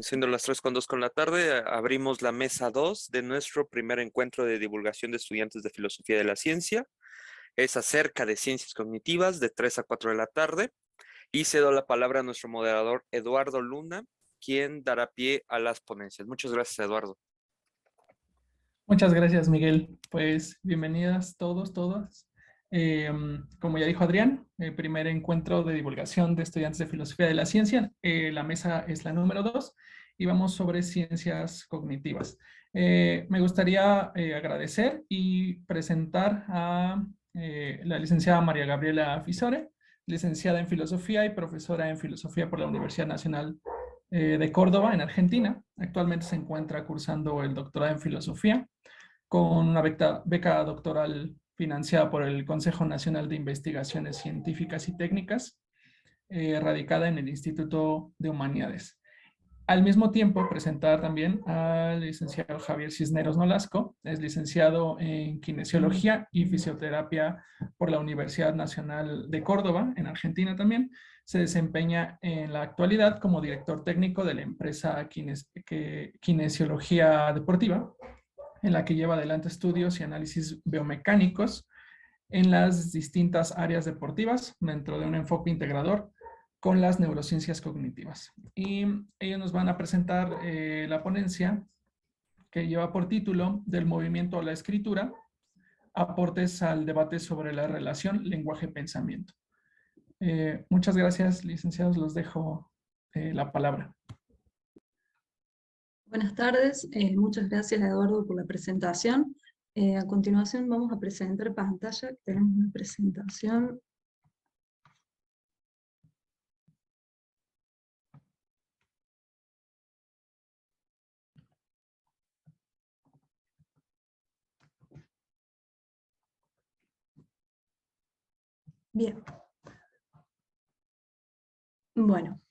Siendo las 3:02 de la tarde, abrimos la mesa 2 de nuestro primer encuentro de divulgación de estudiantes de Filosofía de la Ciencia. Es acerca de ciencias cognitivas de 3 a 4 de la tarde. Y cedo la palabra a nuestro moderador Eduardo Luna, quien dará pie a las ponencias. Muchas gracias, Eduardo. Muchas gracias, Miguel. Pues bienvenidas todos, todas. Como ya dijo Adrián, el primer encuentro de divulgación de estudiantes de Filosofía de la Ciencia. La mesa es la número 2 y vamos sobre ciencias cognitivas. Me gustaría agradecer y presentar a la licenciada María Gabriela Fisore, licenciada en Filosofía y profesora en Filosofía por la Universidad Nacional de Córdoba, en Argentina. Actualmente se encuentra cursando el doctorado en Filosofía con una beca doctoral financiada por el Consejo Nacional de Investigaciones Científicas y Técnicas, radicada en el Instituto de Humanidades. Al mismo tiempo, presentar también al licenciado Javier Cisneros Nolasco, es licenciado en Kinesiología y Fisioterapia por la Universidad Nacional de Córdoba, en Argentina también. Se desempeña en la actualidad como director técnico de la empresa Kinesiología Deportiva, en la que lleva adelante estudios y análisis biomecánicos en las distintas áreas deportivas dentro de un enfoque integrador con las neurociencias cognitivas. Y ellos nos van a presentar la ponencia que lleva por título Del movimiento a la escritura, aportes al debate sobre la relación lenguaje-pensamiento. Muchas gracias, licenciados, los dejo la palabra. Buenas tardes, muchas gracias Eduardo por la presentación. A continuación vamos a presentar pantalla, tenemos una presentación. Bien. Bueno.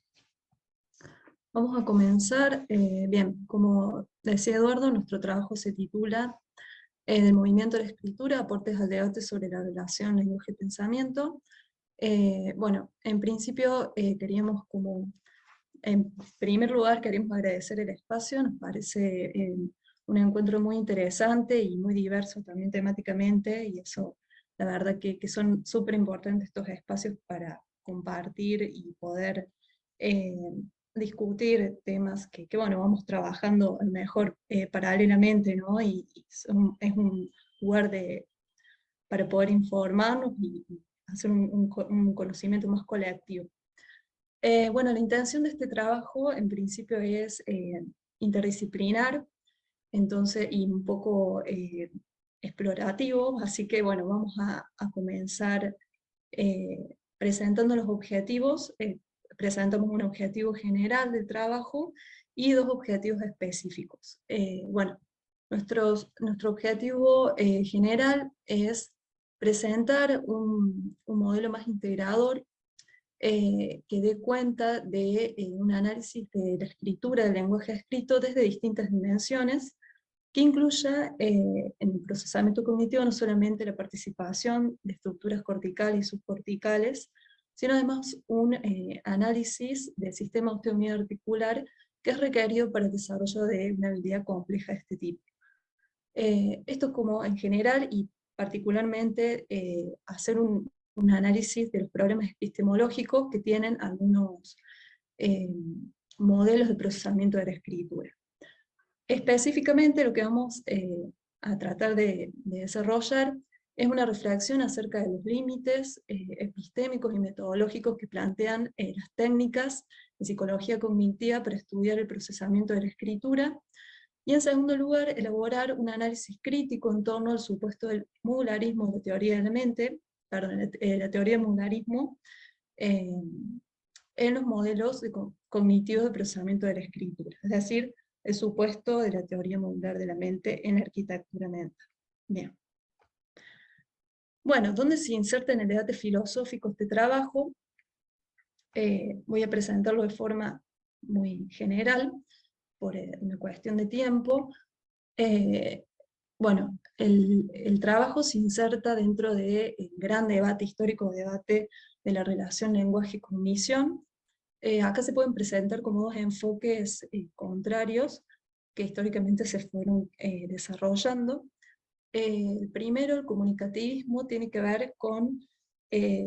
Vamos a comenzar. Bien, como decía Eduardo, nuestro trabajo se titula Del movimiento de la escritura, aportes al debate sobre la relación lenguaje-pensamiento. Bueno, en principio queríamos en primer lugar queremos agradecer el espacio, nos parece un encuentro muy interesante y muy diverso también temáticamente, y eso, la verdad que son súper importantes estos espacios para compartir y poder discutir temas que, bueno, vamos trabajando a lo mejor paralelamente, ¿no? Y es un lugar para poder informarnos y hacer un conocimiento más colectivo. Bueno, la intención de este trabajo en principio es interdisciplinar, entonces, y un poco explorativo, así que bueno, vamos a comenzar presentando los objetivos. Presentamos un objetivo general del trabajo y dos objetivos específicos. Bueno, nuestro objetivo general es presentar un modelo más integrador que dé cuenta de un análisis de la escritura del lenguaje escrito desde distintas dimensiones, que incluya en el procesamiento cognitivo no solamente la participación de estructuras corticales y subcorticales, sino además un análisis del sistema osteomielino articular que es requerido para el desarrollo de una habilidad compleja de este tipo. Esto como en general, y particularmente hacer un análisis de los problemas epistemológicos que tienen algunos modelos de procesamiento de la escritura. Específicamente lo que vamos a tratar de desarrollar es una reflexión acerca de los límites epistémicos y metodológicos que plantean las técnicas de psicología cognitiva para estudiar el procesamiento de la escritura, y en segundo lugar, elaborar un análisis crítico en torno al supuesto del modularismo de la teoría de la mente, perdón, la teoría del modularismo, en los modelos cognitivos de procesamiento de la escritura, es decir, el supuesto de la teoría modular de la mente en la arquitectura mental. Bien. Bueno, ¿dónde se inserta en el debate filosófico este trabajo? Voy a presentarlo de forma muy general, por una cuestión de tiempo. Bueno, el trabajo se inserta dentro del gran debate, histórico debate de la relación lenguaje-cognición, Acá se pueden presentar como dos enfoques contrarios que históricamente se fueron desarrollando. El primero, el comunicativismo, tiene que ver con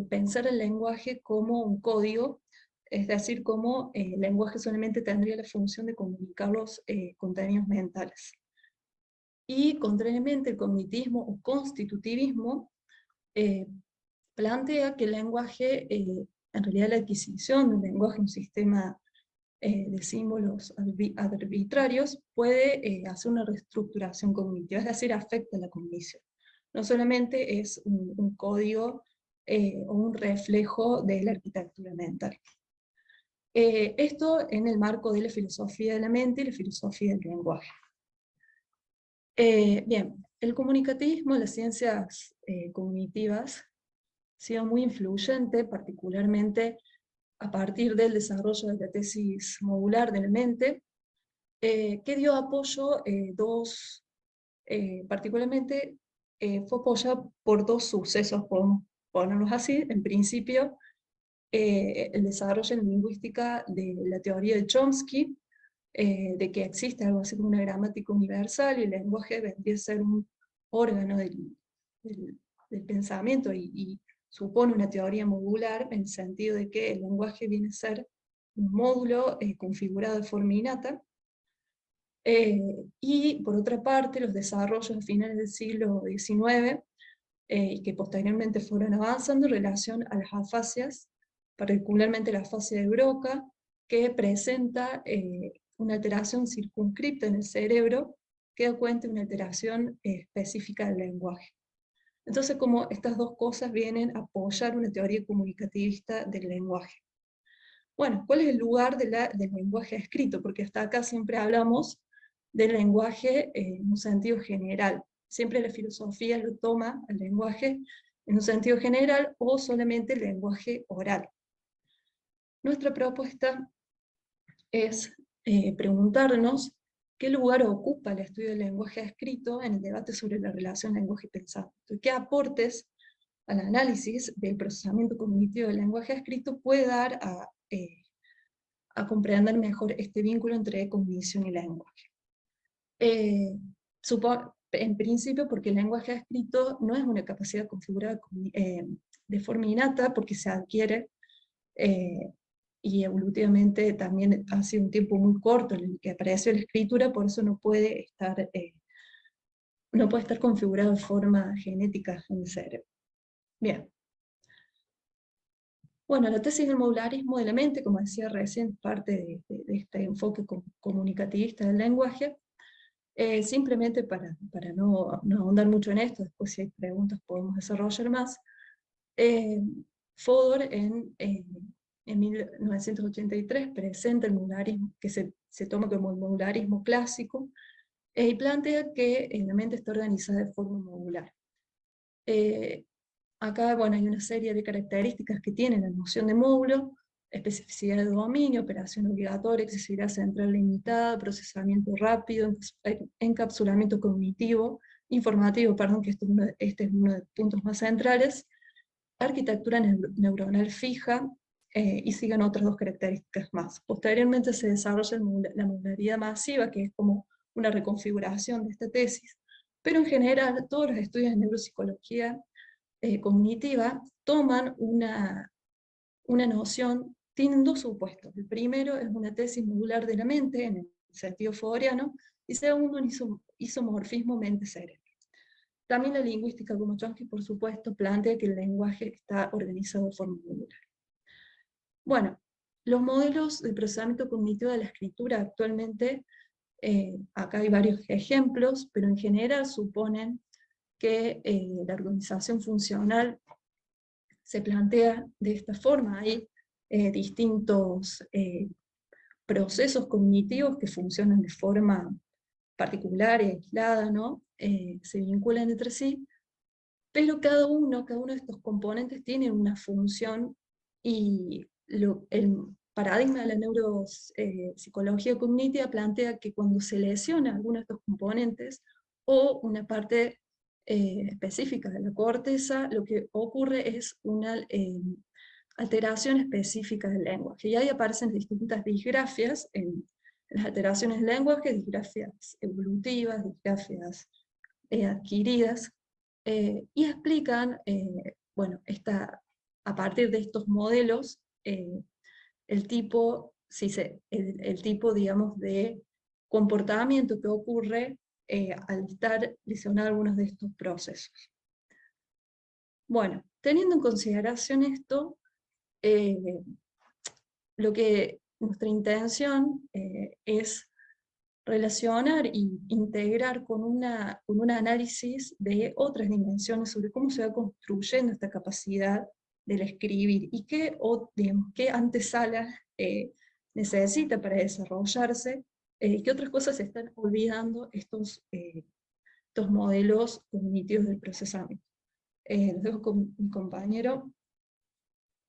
pensar el lenguaje como un código, es decir, como el lenguaje solamente tendría la función de comunicar los contenidos mentales. Y contrariamente, el cognitivismo o constitutivismo plantea que el lenguaje, en realidad la adquisición de un lenguaje, un sistema de símbolos arbitrarios, puede hacer una reestructuración cognitiva, es decir, afecta la cognición. No solamente es un código o un reflejo de la arquitectura mental. Esto en el marco de la filosofía de la mente y la filosofía del lenguaje. Bien, el comunicativismo, las ciencias cognitivas, ha sido muy influyente, particularmente a partir del desarrollo de la tesis modular de la mente, que dio apoyo particularmente fue apoyado por dos sucesos, podemos ponerlos así. En principio, el desarrollo en lingüística de la teoría de Chomsky, de que existe algo así como una gramática universal, y el lenguaje vendría a ser un órgano del pensamiento, y supone una teoría modular, en el sentido de que el lenguaje viene a ser un módulo configurado de forma innata. Y por otra parte, los desarrollos a finales del siglo XIX, y que posteriormente fueron avanzando en relación a las afasias, particularmente la afasia de Broca, que presenta una alteración circunscripta en el cerebro que da cuenta de una alteración específica del lenguaje. Entonces, como estas dos cosas vienen a apoyar una teoría comunicativista del lenguaje. Bueno, ¿cuál es el lugar del lenguaje escrito? Porque hasta acá siempre hablamos del lenguaje en un sentido general. Siempre la filosofía lo toma el lenguaje en un sentido general o solamente el lenguaje oral. Nuestra propuesta es preguntarnos qué lugar ocupa el estudio del lenguaje escrito en el debate sobre la relación lenguaje-pensamiento, y qué aportes al análisis del procesamiento cognitivo del lenguaje escrito puede dar a comprender mejor este vínculo entre cognición y lenguaje. En principio, porque el lenguaje escrito no es una capacidad configurada de forma innata, porque se adquiere, y evolutivamente también ha sido un tiempo muy corto en el que apareció la escritura, por eso no puede estar configurado de forma genética en el cerebro. Bien. Bueno, la tesis del modularismo de la mente, como decía recién, parte de este enfoque comunicativista del lenguaje. Simplemente para no ahondar mucho en esto, después si hay preguntas podemos desarrollar más. Fodor en 1983 presenta el modularismo, que se toma como el modularismo clásico, y plantea que la mente está organizada de forma modular. Acá, bueno, hay una serie de características que tiene la noción de módulo: especificidad de dominio, operación obligatoria, accesibilidad central limitada, procesamiento rápido, encapsulamiento cognitivo, informativo, perdón, que este es uno de los puntos más centrales, arquitectura neuronal fija, y siguen otras dos características más. Posteriormente se desarrolla la modularidad masiva, que es como una reconfiguración de esta tesis, pero en general todos los estudios de neuropsicología cognitiva toman una noción, tienen dos supuestos. El primero es una tesis modular de la mente, en el sentido fodoriano, y segundo, un isomorfismo mente-cerebro. También la lingüística, como Chomsky, por supuesto, plantea que el lenguaje está organizado de forma modular. Bueno, los modelos de procesamiento cognitivo de la escritura actualmente, acá hay varios ejemplos, pero en general suponen que la organización funcional se plantea de esta forma. Hay distintos procesos cognitivos que funcionan de forma particular y aislada, ¿no? Se vinculan entre sí, pero cada uno de estos componentes tiene una función, y el paradigma de la neuropsicología cognitiva plantea que cuando se lesiona alguno de estos componentes, o una parte específica de la corteza, lo que ocurre es una alteración específica del lenguaje. Y ahí aparecen distintas disgrafias, en las alteraciones del lenguaje, disgrafias evolutivas, disgrafias adquiridas, y explican, bueno, a partir de estos modelos, el tipo, digamos, de comportamiento que ocurre al estar lesionado algunos de estos procesos. Bueno, teniendo en consideración esto, lo que nuestra intención es relacionar e integrar con un análisis de otras dimensiones sobre cómo se va construyendo esta capacidad del escribir y digamos, qué antesala necesita para desarrollarse, qué otras cosas se están olvidando estos modelos cognitivos del procesamiento. Los dejo con mi compañero.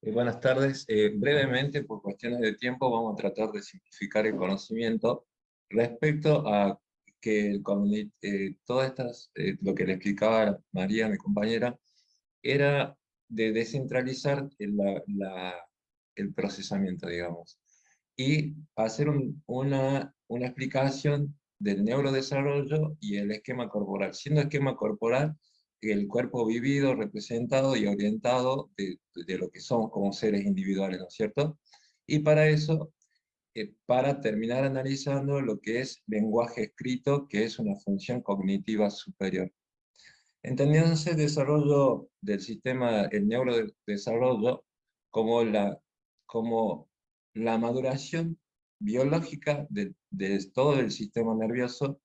Buenas tardes. Brevemente, por cuestiones de tiempo, vamos a tratar de simplificar el conocimiento respecto a que todas estas, lo que le explicaba María, mi compañera, era de descentralizar el procesamiento, digamos, y hacer una explicación del neurodesarrollo y el esquema corporal, siendo esquema corporal el cuerpo vivido, representado y orientado de lo que somos como seres individuales, ¿no es cierto? Y para eso, para terminar analizando lo que es lenguaje escrito, que es una función cognitiva superior. Entendiéndose el desarrollo del sistema, el neurodesarrollo, como la maduración biológica de todo el sistema nervioso,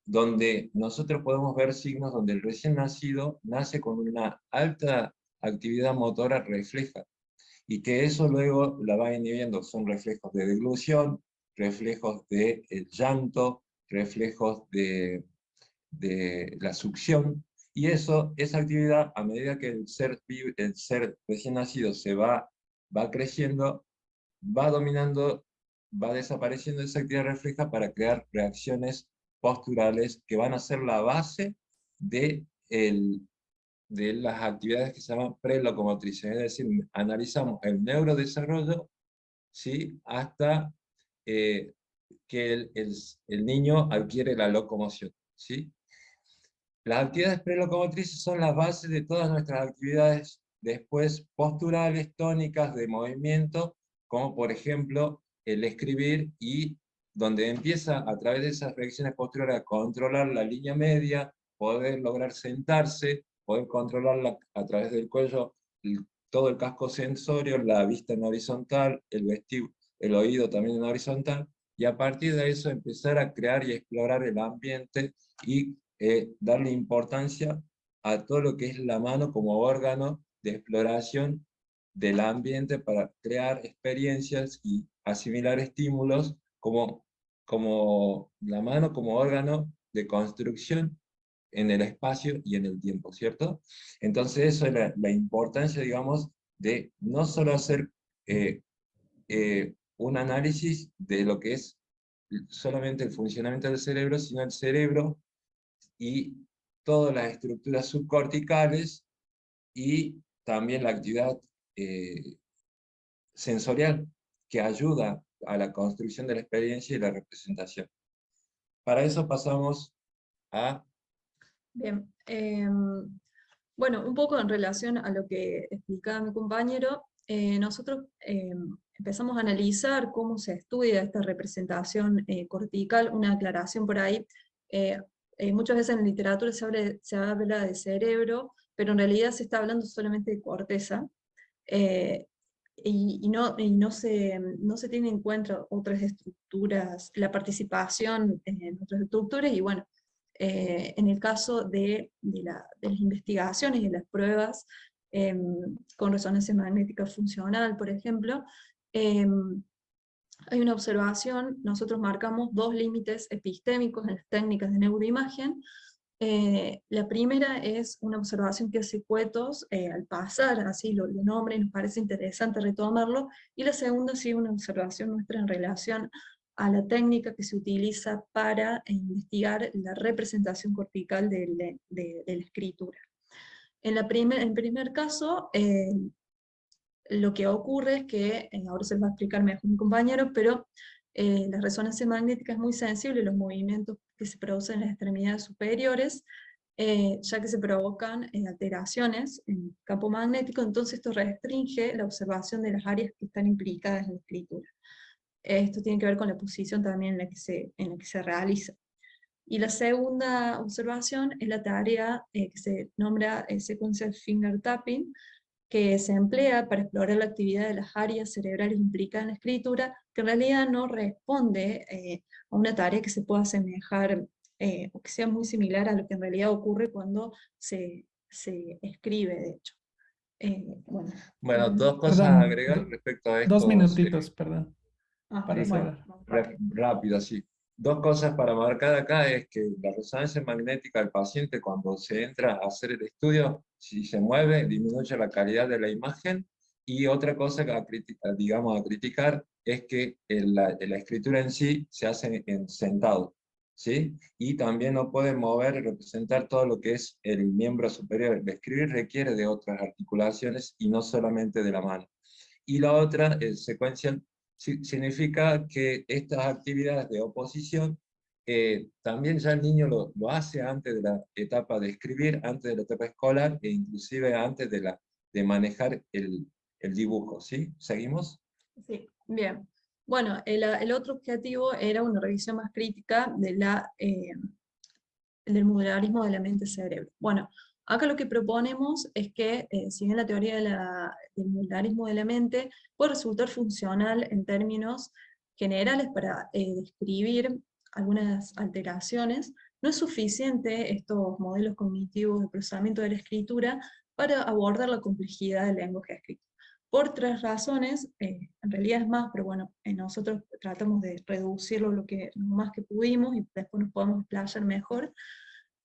donde nosotros podemos ver signos donde el recién nacido nace con una alta actividad motora refleja, y que eso luego la va inhibiendo. Son reflejos de deglución, reflejos de llanto, reflejos de la succión, y esa actividad, a medida que el ser recién nacido va creciendo, va dominando, va desapareciendo esa actividad refleja para crear reacciones posturales que van a ser la base de las actividades que se llaman prelocomotrices. Es decir, analizamos el neurodesarrollo, ¿sí?, hasta que el niño adquiere la locomoción, ¿sí? Las actividades prelocomotrices son la base de todas nuestras actividades después posturales, tónicas, de movimiento, como por ejemplo el escribir, y donde empieza a través de esas reacciones posturales a controlar la línea media, poder lograr sentarse, poder controlar a través del cuello todo el casco sensorio, la vista en horizontal, el oído también en horizontal, y a partir de eso empezar a crear y explorar el ambiente y darle importancia a todo lo que es la mano como órgano de exploración del ambiente para crear experiencias y asimilar estímulos, como la mano como órgano de construcción en el espacio y en el tiempo, ¿cierto? Entonces eso es la importancia, digamos, de no solo hacer un análisis de lo que es solamente el funcionamiento del cerebro, sino el cerebro y todas las estructuras subcorticales, y también la actividad sensorial que ayuda a la construcción de la experiencia y la representación. Para eso pasamos a... Bien, bueno, un poco en relación a lo que explicaba mi compañero, nosotros empezamos a analizar cómo se estudia esta representación cortical. Una aclaración por ahí: muchas veces en literatura se habla de cerebro, pero en realidad se está hablando solamente de corteza, y no se tiene en cuenta otras estructuras, la participación en otras estructuras. Y bueno, en el caso de las investigaciones y de las pruebas con resonancia magnética funcional, por ejemplo, hay una observación. Nosotros marcamos dos límites epistémicos en las técnicas de neuroimagen. La primera es una observación que hace Cuetos al pasar, así lo nombra y nos parece interesante retomarlo, y la segunda sí una observación nuestra en relación a la técnica que se utiliza para investigar la representación cortical de la escritura. En el primer caso, lo que ocurre es que, ahora se lo va a explicar mejor mi compañero, pero la resonancia magnética es muy sensible a los movimientos que se producen en las extremidades superiores, ya que se provocan alteraciones en el campo magnético, entonces esto restringe la observación de las áreas que están implicadas en la escritura. Esto tiene que ver con la posición también en la que se realiza. Y la segunda observación es la tarea que se nombra sequential finger tapping, que se emplea para explorar la actividad de las áreas cerebrales implicadas en la escritura, que en realidad no responde a una tarea que se pueda asemejar o que sea muy similar a lo que en realidad ocurre cuando se escribe, de hecho. Bueno, dos cosas a Perdón, agregar respecto a 2 estos. minutitos, perdón, para Bueno, cerrar. Rápido, sí. Dos cosas para marcar acá es que la resonancia magnética del paciente, cuando se entra a hacer el estudio, si se mueve, disminuye la calidad de la imagen. Y otra cosa que digamos, a criticar es que la escritura en sí se hace en sentado, ¿sí? Y también no puede mover y representar todo lo que es el miembro superior. El escribir requiere de otras articulaciones y no solamente de la mano. Y la otra, el sequential, significa que estas actividades de oposición también ya el niño lo hace antes de la etapa de escribir, antes de la etapa escolar, e inclusive antes de manejar el dibujo, ¿sí? ¿Seguimos? Sí, bien. Bueno, el otro objetivo era una revisión más crítica del modelarismo de la mente-cerebro. Bueno, acá lo que proponemos es que, si bien la teoría del modelarismo de la mente puede resultar funcional en términos generales para describir algunas alteraciones, no es suficiente estos modelos cognitivos de procesamiento de la escritura para abordar la complejidad del lenguaje escrito. Por 3 razones, en realidad es más, pero bueno, nosotros tratamos de reducirlo lo más que pudimos y después nos podemos explayar mejor.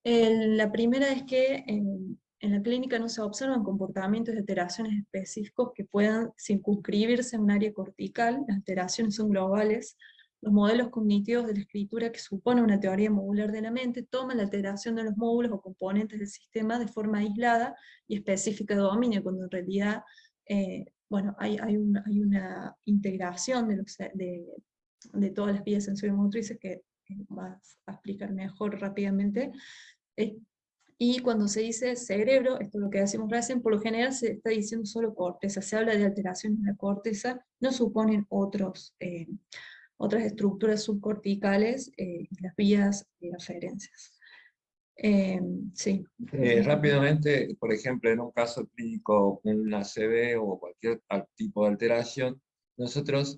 La primera es que en la clínica no se observan comportamientos de alteraciones específicos que puedan circunscribirse en un área cortical. Las alteraciones son globales. Los modelos cognitivos de la escritura, que supone una teoría modular de la mente, toman la alteración de los módulos o componentes del sistema de forma aislada y específica de dominio, cuando en realidad bueno, hay una integración de todas las vías sensorio-motrices que vas a explicar mejor rápidamente. Y cuando se dice cerebro, esto es lo que decimos recién, por lo general se está diciendo solo corteza, se habla de alteraciones en la corteza, no suponen otras estructuras subcorticales y las vías de referencias. Sí. Rápidamente, por ejemplo, en un caso clínico, un ACV o cualquier tipo de alteración, nosotros,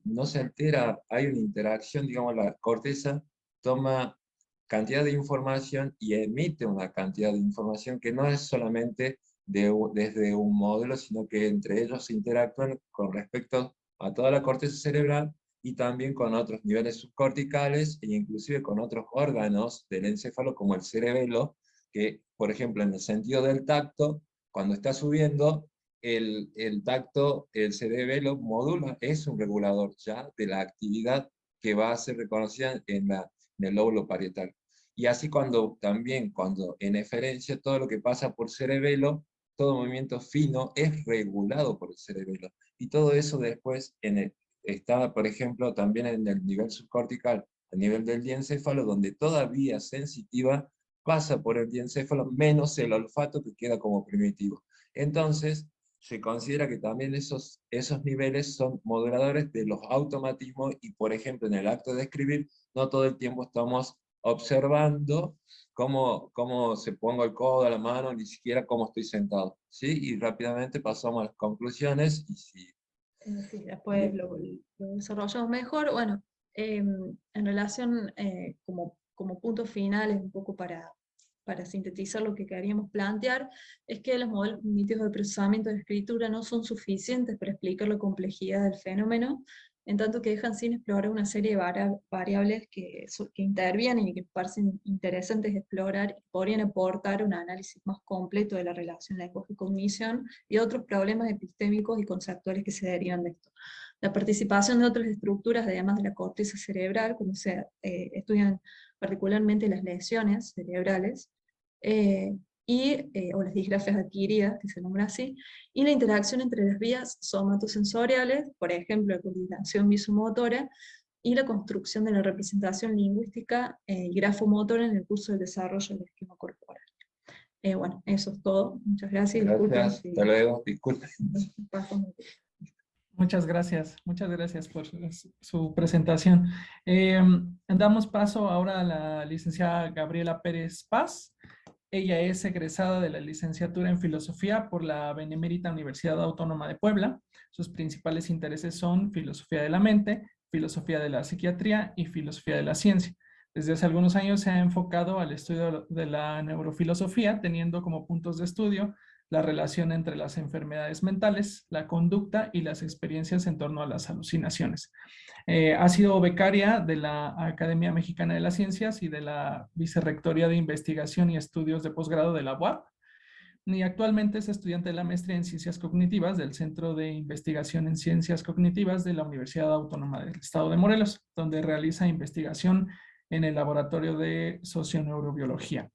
no se altera, hay una interacción, digamos, la corteza toma cantidad de información y emite una cantidad de información que no es solamente desde un módulo, sino que entre ellos se interactúan con respecto a toda la corteza cerebral y también con otros niveles subcorticales e inclusive con otros órganos del encéfalo como el cerebelo, que por ejemplo en el sentido del tacto, cuando está subiendo, el tacto, el cerebelo modula, es un regulador ya de la actividad que va a ser reconocida en el lóbulo parietal. Y así también cuando en eferencia todo lo que pasa por cerebelo, todo movimiento fino es regulado por el cerebelo. Y todo eso después está, por ejemplo, también en el nivel subcortical, a nivel del diencéfalo, donde toda vía sensitiva pasa por el diencéfalo, menos el olfato que queda como primitivo. Entonces, se considera que también esos niveles son moduladores de los automatismos y, por ejemplo, en el acto de escribir, no todo el tiempo estamos observando cómo se pongo el codo a la mano, ni siquiera cómo estoy sentado, ¿sí? Y rápidamente pasamos a las conclusiones, y si... Sí, después lo desarrollamos mejor. Bueno, en relación, como punto final, es un poco para sintetizar lo que queríamos plantear, es que los modelos cognitivos de procesamiento de escritura no son suficientes para explicar la complejidad del fenómeno, en tanto que dejan sin explorar una serie de variables que intervienen y que parecen interesantes de explorar y podrían aportar un análisis más completo de la relación lenguaje-cognición y otros problemas epistémicos y conceptuales que se derivan de esto. La participación de otras estructuras, además de la corteza cerebral, como se estudian particularmente las lesiones cerebrales, o las disgrafias adquiridas, que se nombra así, y la interacción entre las vías somatosensoriales, por ejemplo, la coordinación visomotora, y la construcción de la representación lingüística y grafomotora en el curso del desarrollo del esquema corporal. Bueno, eso es todo. Muchas gracias. Gracias, hasta luego, disculpen. Muchas gracias por su presentación. Damos paso ahora a la licenciada Gabriela Pérez Paz. Ella es egresada de la licenciatura en Filosofía por la Benemérita Universidad Autónoma de Puebla. Sus principales intereses son filosofía de la mente, filosofía de la psiquiatría y filosofía de la ciencia. Desde hace algunos años se ha enfocado al estudio de la neurofilosofía, teniendo como puntos de estudio la relación entre las enfermedades mentales, la conducta y las experiencias en torno a las alucinaciones. Ha sido becaria de la Academia Mexicana de las Ciencias y de la Vicerrectoría de Investigación y Estudios de Posgrado de la UAP, y actualmente es estudiante de la maestría en Ciencias Cognitivas del Centro de Investigación en Ciencias Cognitivas de la Universidad Autónoma del Estado de Morelos, donde realiza investigación en el Laboratorio de Socioneurobiología.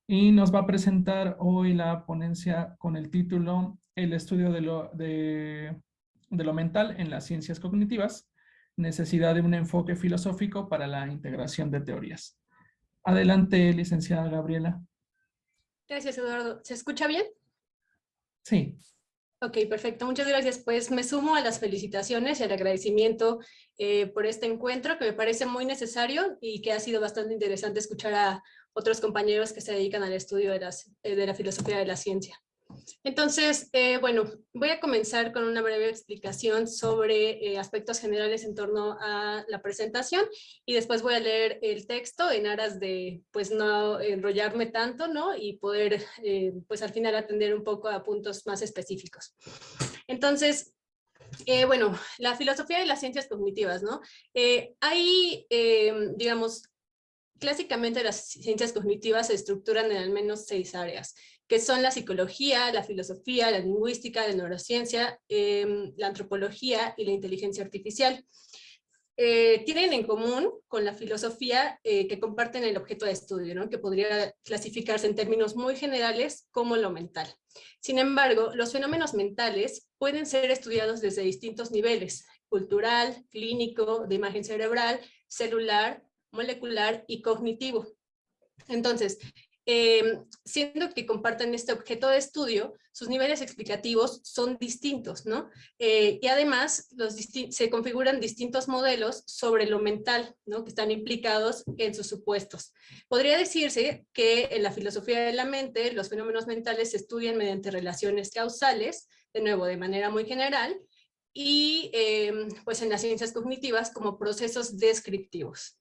Y nos va a presentar hoy la ponencia con el título El estudio de lo mental en las ciencias cognitivas, necesidad de un enfoque filosófico para la integración de teorías. Adelante, licenciada Gabriela. Gracias, Eduardo. ¿Se escucha bien? Sí. Ok, perfecto. Muchas gracias. Pues me sumo a las felicitaciones y al agradecimiento por este encuentro, que me parece muy necesario y que ha sido bastante interesante escuchar a otros compañeros que se dedican al estudio de la filosofía de la ciencia. Entonces, bueno, voy a comenzar con una breve explicación sobre aspectos generales en torno a la presentación y después voy a leer el texto en aras de, pues, no enrollarme tanto, ¿no? Y poder, pues, al final atender un poco a puntos más específicos. Entonces, bueno, la filosofía de las ciencias cognitivas, ¿no? Digamos, clásicamente las ciencias cognitivas se estructuran en al menos 6 áreas, que son la psicología, la filosofía, la lingüística, la neurociencia, la antropología y la inteligencia artificial. Tienen en común con la filosofía que comparten el objeto de estudio, ¿no? Que podría clasificarse en términos muy generales como lo mental. Sin embargo, los fenómenos mentales pueden ser estudiados desde distintos niveles: cultural, clínico, de imagen cerebral, celular, molecular y cognitivo. Entonces, siendo que comparten este objeto de estudio, sus niveles explicativos son distintos, ¿no? Y además se configuran distintos modelos sobre lo mental, ¿no? Que están implicados en sus supuestos. Podría decirse que en la filosofía de la mente, los fenómenos mentales se estudian mediante relaciones causales, de nuevo, de manera muy general, y pues en las ciencias cognitivas como procesos descriptivos.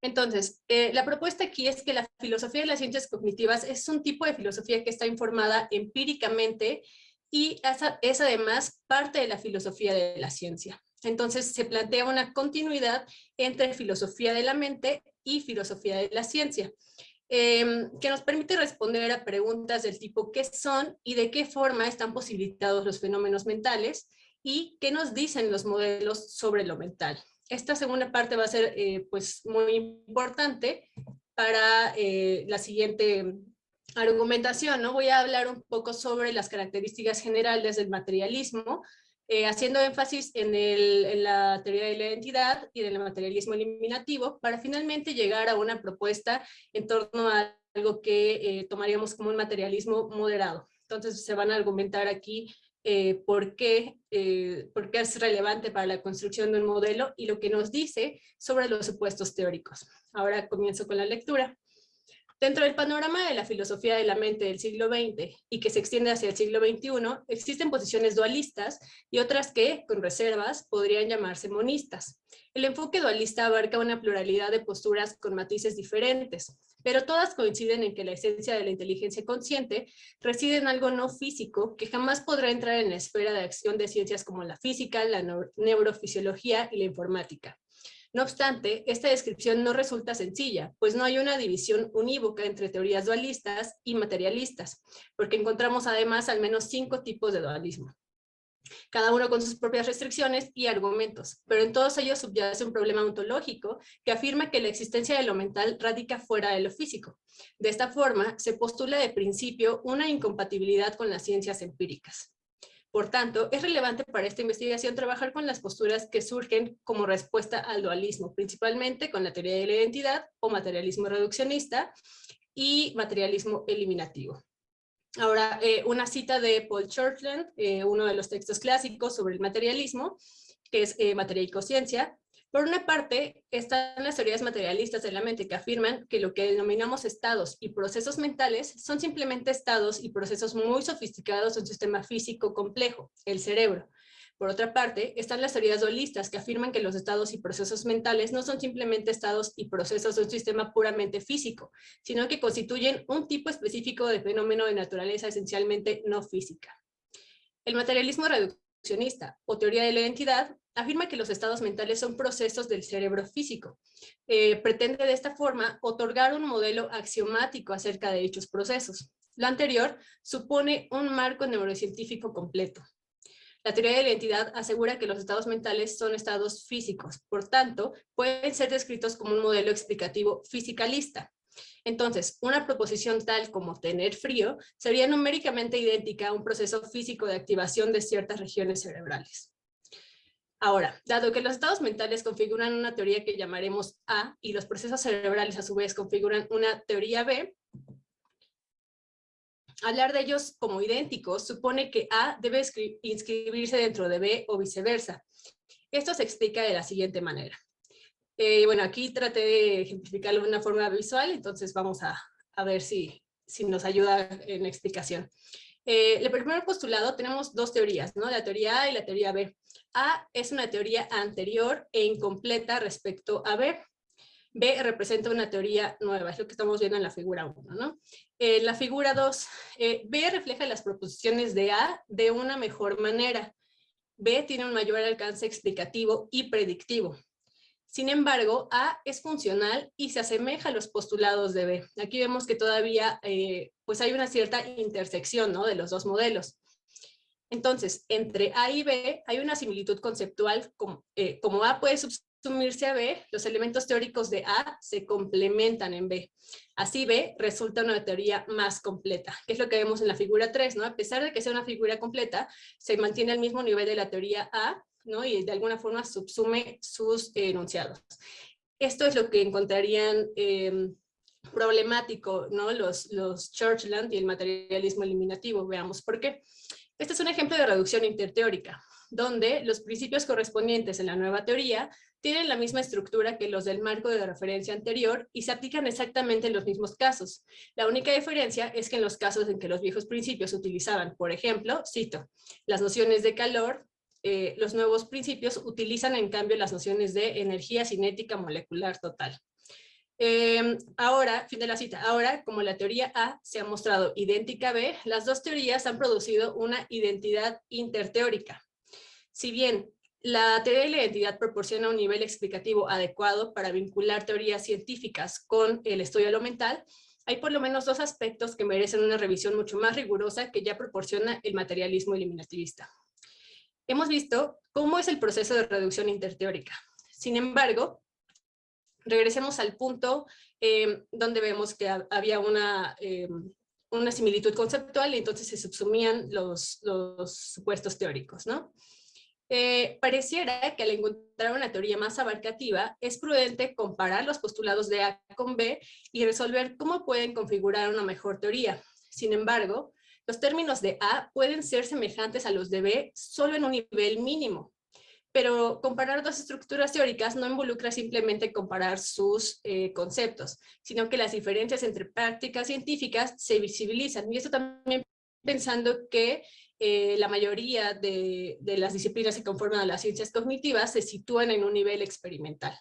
Entonces, la propuesta aquí es que la filosofía de las ciencias cognitivas es un tipo de filosofía que está informada empíricamente y es además parte de la filosofía de la ciencia. Entonces, se plantea una continuidad entre filosofía de la mente y filosofía de la ciencia, que nos permite responder a preguntas del tipo ¿qué son y de qué forma están posibilitados los fenómenos mentales? Y ¿qué nos dicen los modelos sobre lo mental? Esta segunda parte va a ser pues muy importante para la siguiente argumentación, ¿no? Voy a hablar un poco sobre las características generales del materialismo, haciendo énfasis en la teoría de la identidad y del materialismo eliminativo, para finalmente llegar a una propuesta en torno a algo que tomaríamos como un materialismo moderado. Entonces se van a argumentar aquí por qué es relevante para la construcción de un modelo y lo que nos dice sobre los supuestos teóricos. Ahora comienzo con la lectura. Dentro del panorama de la filosofía de la mente del siglo XX y que se extiende hacia el siglo XXI, existen posiciones dualistas y otras que, con reservas, podrían llamarse monistas. El enfoque dualista abarca una pluralidad de posturas con matices diferentes, pero todas coinciden en que la esencia de la inteligencia consciente reside en algo no físico que jamás podrá entrar en la esfera de acción de ciencias como la física, la neurofisiología y la informática. No obstante, esta descripción no resulta sencilla, pues no hay una división unívoca entre teorías dualistas y materialistas, porque encontramos además al menos 5 tipos de dualismo. cada uno con sus propias restricciones y argumentos, pero en todos ellos subyace un problema ontológico que afirma que la existencia de lo mental radica fuera de lo físico. De esta forma, se postula de principio una incompatibilidad con las ciencias empíricas. Por tanto, es relevante para esta investigación trabajar con las posturas que surgen como respuesta al dualismo, principalmente con la teoría de la identidad o materialismo reduccionista y materialismo eliminativo. Ahora, una cita de Paul Churchland, uno de los textos clásicos sobre el materialismo, que es Materia y Conciencia. Por una parte, están las teorías materialistas de la mente que afirman que lo que denominamos estados y procesos mentales son simplemente estados y procesos muy sofisticados de un sistema físico complejo, el cerebro. Por otra parte, están las teorías dualistas que afirman que los estados y procesos mentales no son simplemente estados y procesos de un sistema puramente físico, sino que constituyen un tipo específico de fenómeno de naturaleza esencialmente no física. El materialismo reduccionista o teoría de la identidad afirma que los estados mentales son procesos del cerebro físico. Pretende de esta forma otorgar un modelo axiomático acerca de dichos procesos. Lo anterior supone un marco neurocientífico completo. La teoría de la identidad asegura que los estados mentales son estados físicos, por tanto, pueden ser descritos como un modelo explicativo fisicalista. Entonces, una proposición tal como tener frío sería numéricamente idéntica a un proceso físico de activación de ciertas regiones cerebrales. Ahora, dado que los estados mentales configuran una teoría que llamaremos A y los procesos cerebrales a su vez configuran una teoría B, hablar de ellos como idénticos supone que A debe inscribirse dentro de B o viceversa. Esto se explica de la siguiente manera. Bueno, aquí traté de ejemplificarlo de una forma visual, entonces vamos a ver si nos ayuda en la explicación. El primer postulado tenemos dos teorías, ¿no? La teoría A y la teoría B. A es una teoría anterior e incompleta respecto a B. B representa una teoría nueva, es lo que estamos viendo en la figura 1, ¿no? La figura 2, B refleja las proposiciones de A de una mejor manera. B tiene un mayor alcance explicativo y predictivo. Sin embargo, A es funcional y se asemeja a los postulados de B. Aquí vemos que todavía pues hay una cierta intersección, ¿no?, de los dos modelos. Entonces, entre A y B hay una similitud conceptual. Como A puede subsumirse a B, los elementos teóricos de A se complementan en B. Así B resulta una teoría más completa, que es lo que vemos en la figura 3, ¿no? A pesar de que sea una figura completa, se mantiene al mismo nivel de la teoría A, ¿no? Y de alguna forma subsume sus enunciados. Esto es lo que encontrarían problemático, ¿no?, los Churchland y el materialismo eliminativo. Veamos por qué. Este es un ejemplo de reducción interteórica, donde los principios correspondientes en la nueva teoría tienen la misma estructura que los del marco de referencia anterior y se aplican exactamente en los mismos casos. La única diferencia es que en los casos en que los viejos principios utilizaban, por ejemplo, cito, las nociones de calor, los nuevos principios utilizan en cambio las nociones de energía cinética molecular total. Ahora, fin de la cita, ahora como la teoría A se ha mostrado idéntica a B, las dos teorías han producido una identidad interteórica. Si bien la teoría de la identidad proporciona un nivel explicativo adecuado para vincular teorías científicas con el estudio de lo mental, hay por lo menos dos aspectos que merecen una revisión mucho más rigurosa que ya proporciona el materialismo eliminativista. Hemos visto cómo es el proceso de reducción interteórica. Sin embargo, regresemos al punto donde vemos que había una similitud conceptual y entonces se subsumían los supuestos teóricos, ¿no? Pareciera que al encontrar una teoría más abarcativa, es prudente comparar los postulados de A con B y resolver cómo pueden configurar una mejor teoría. Sin embargo, los términos de A pueden ser semejantes a los de B solo en un nivel mínimo. Pero comparar dos estructuras teóricas no involucra simplemente comparar sus conceptos, sino que las diferencias entre prácticas científicas se visibilizan. Y esto también pensando que la mayoría de las disciplinas que conforman a las ciencias cognitivas se sitúan en un nivel experimental.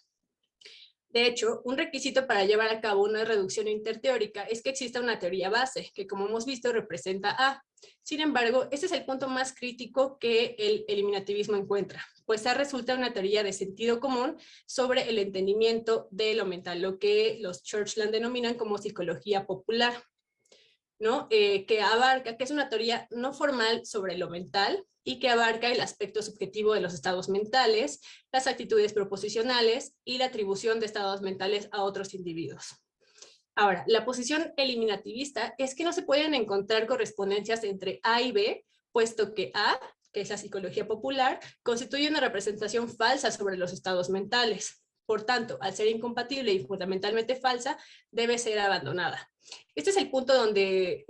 De hecho, un requisito para llevar a cabo una reducción interteórica es que exista una teoría base, que como hemos visto representa A. Sin embargo, este es el punto más crítico que el eliminativismo encuentra, pues A resulta una teoría de sentido común sobre el entendimiento de lo mental, lo que los Churchland denominan como psicología popular. ¿no? Que es una teoría no formal sobre lo mental y que abarca el aspecto subjetivo de los estados mentales, las actitudes proposicionales y la atribución de estados mentales a otros individuos. Ahora, la posición eliminativista es que no se pueden encontrar correspondencias entre A y B, puesto que A, que es la psicología popular, constituye una representación falsa sobre los estados mentales. Por tanto, al ser incompatible y fundamentalmente falsa, debe ser abandonada. Este es el punto donde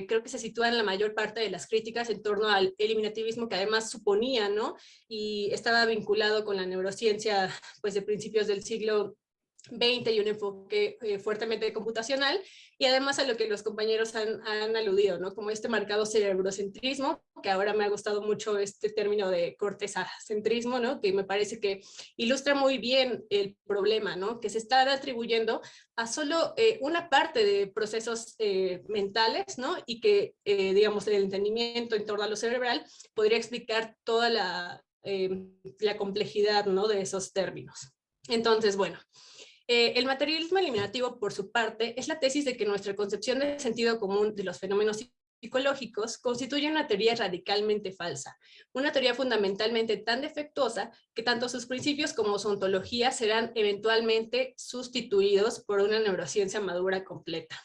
creo que se sitúan la mayor parte de las críticas en torno al eliminativismo, que además suponía, ¿no? Y estaba vinculado con la neurociencia, pues, de principios del siglo XX y un enfoque fuertemente computacional, y además a lo que los compañeros han aludido, ¿no? Como este marcado cerebrocentrismo, que ahora me ha gustado mucho este término de corteza-centrismo, ¿no? Que me parece que ilustra muy bien el problema, ¿no? Que se está atribuyendo a solo una parte de procesos mentales, ¿no? Y que, digamos, el entendimiento en torno a lo cerebral podría explicar toda la complejidad, ¿no? De esos términos. Entonces, bueno, el materialismo eliminativo, por su parte, es la tesis de que nuestra concepción de sentido común de los fenómenos psicológicos constituye una teoría radicalmente falsa, una teoría fundamentalmente tan defectuosa que tanto sus principios como su ontología serán eventualmente sustituidos por una neurociencia madura completa.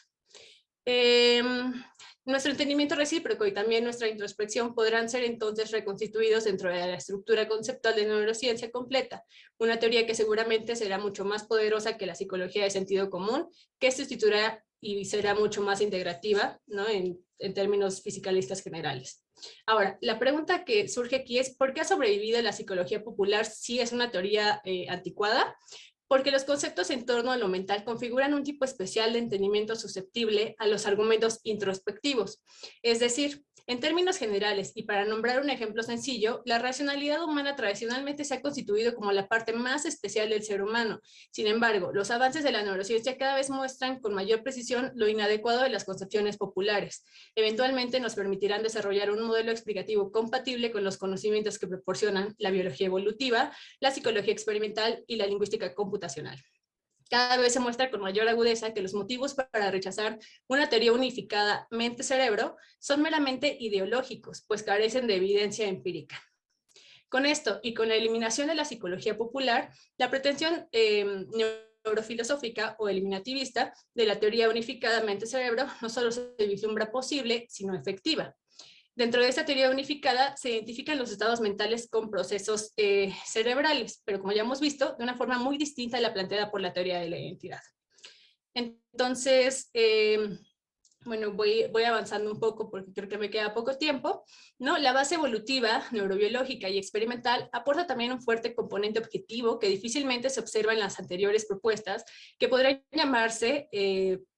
Nuestro entendimiento recíproco y también nuestra introspección podrán ser entonces reconstituidos dentro de la estructura conceptual de neurociencia completa, una teoría que seguramente será mucho más poderosa que la psicología de sentido común, que sustituirá y será mucho más integrativa, ¿no? en términos fisicalistas generales. Ahora, la pregunta que surge aquí es, ¿por qué ha sobrevivido la psicología popular si es una teoría anticuada? Porque los conceptos en torno a lo mental configuran un tipo especial de entendimiento susceptible a los argumentos introspectivos. Es decir, en términos generales, y para nombrar un ejemplo sencillo, la racionalidad humana tradicionalmente se ha constituido como la parte más especial del ser humano. Sin embargo, los avances de la neurociencia cada vez muestran con mayor precisión lo inadecuado de las concepciones populares. Eventualmente nos permitirán desarrollar un modelo explicativo compatible con los conocimientos que proporcionan la biología evolutiva, la psicología experimental y la lingüística computacional. Cada vez se muestra con mayor agudeza que los motivos para rechazar una teoría unificada mente-cerebro son meramente ideológicos, pues carecen de evidencia empírica. Con esto y con la eliminación de la psicología popular, la pretensión neurofilosófica o eliminativista de la teoría unificada mente-cerebro no solo se vislumbra posible, sino efectiva. Dentro de esta teoría unificada se identifican los estados mentales con procesos cerebrales, pero como ya hemos visto, de una forma muy distinta a la planteada por la teoría de la identidad. Entonces, bueno, voy avanzando un poco porque creo que me queda poco tiempo, ¿no? La base evolutiva, neurobiológica y experimental aporta también un fuerte componente objetivo que difícilmente se observa en las anteriores propuestas, que podrían llamarse,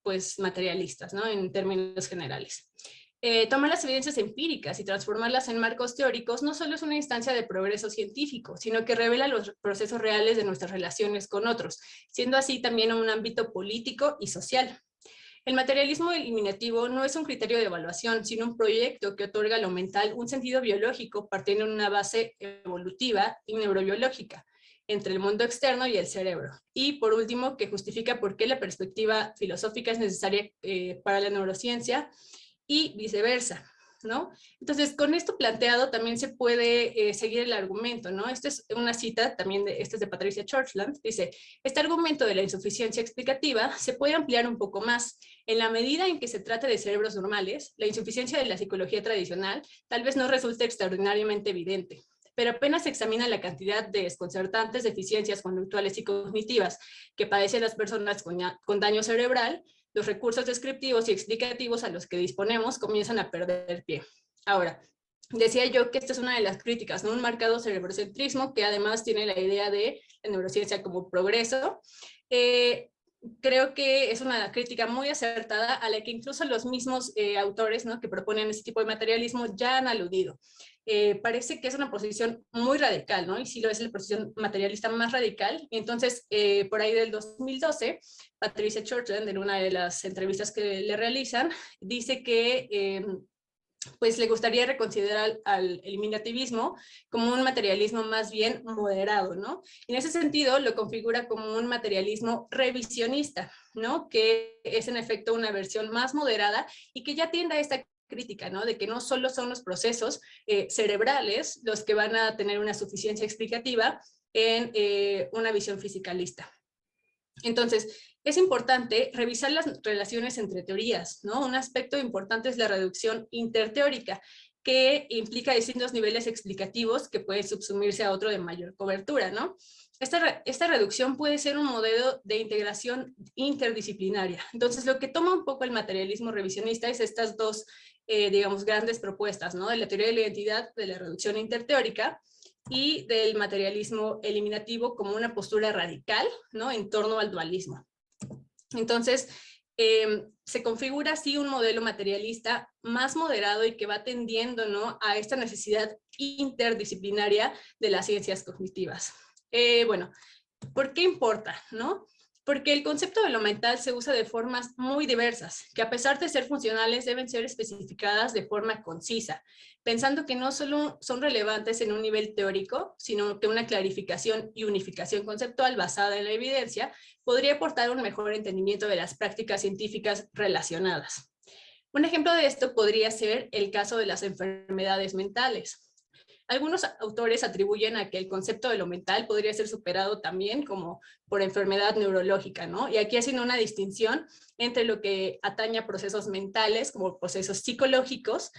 pues, materialistas, ¿no? En términos generales. Tomar las evidencias empíricas y transformarlas en marcos teóricos no solo es una instancia de progreso científico, sino que revela los procesos reales de nuestras relaciones con otros, siendo así también un ámbito político y social. El materialismo eliminativo no es un criterio de evaluación, sino un proyecto que otorga a lo mental un sentido biológico partiendo de una base evolutiva y neurobiológica entre el mundo externo y el cerebro. Y por último, que justifica por qué la perspectiva filosófica es necesaria para la neurociencia y viceversa, ¿no? Entonces, con esto planteado también se puede seguir el argumento, ¿no? Esta es una cita también, esta es de Patricia Churchland, dice, este argumento de la insuficiencia explicativa se puede ampliar un poco más. En la medida en que se trate de cerebros normales, la insuficiencia de la psicología tradicional tal vez no resulte extraordinariamente evidente, pero apenas se examina la cantidad de desconcertantes deficiencias conductuales y cognitivas que padecen las personas con daño cerebral, los recursos descriptivos y explicativos a los que disponemos comienzan a perder pie. Ahora, decía yo que esta es una de las críticas, ¿no? Un marcado cerebrocentrismo que además tiene la idea de la neurociencia como progreso. Creo que es una crítica muy acertada a la que incluso los mismos autores, ¿no? que proponen este tipo de materialismo ya han aludido. Parece que es una posición muy radical, ¿no? Y sí lo es la posición materialista más radical. Y entonces, por ahí del 2012, Patricia Churchland, en una de las entrevistas que le realizan, dice que pues le gustaría reconsiderar al eliminativismo como un materialismo más bien moderado, ¿no? En ese sentido, lo configura como un materialismo revisionista, ¿no? Que es en efecto una versión más moderada y que ya tiende a esta crítica, ¿no? De que no solo son los procesos cerebrales los que van a tener una suficiencia explicativa en una visión fisicalista. Entonces, es importante revisar las relaciones entre teorías, ¿no? Un aspecto importante es la reducción interteórica, que implica distintos niveles explicativos que pueden subsumirse a otro de mayor cobertura, ¿no? Esta reducción puede ser un modelo de integración interdisciplinaria. Entonces, lo que toma un poco el materialismo revisionista es estas dos, digamos, grandes propuestas, ¿no? De la teoría de la identidad, de la reducción interteórica, y del materialismo eliminativo como una postura radical, ¿no? En torno al dualismo. Entonces, se configura así un modelo materialista más moderado y que va tendiendo, ¿no? A esta necesidad interdisciplinaria de las ciencias cognitivas. Bueno, ¿por qué importa, no? Porque el concepto de lo mental se usa de formas muy diversas, que a pesar de ser funcionales deben ser especificadas de forma concisa, pensando que no solo son relevantes en un nivel teórico, sino que una clarificación y unificación conceptual basada en la evidencia podría aportar un mejor entendimiento de las prácticas científicas relacionadas. Un ejemplo de esto podría ser el caso de las enfermedades mentales. Algunos autores atribuyen a que el concepto de lo mental podría ser superado también como por enfermedad neurológica, ¿no? Y aquí hacen una distinción entre lo que atañe a procesos mentales como procesos psicológicos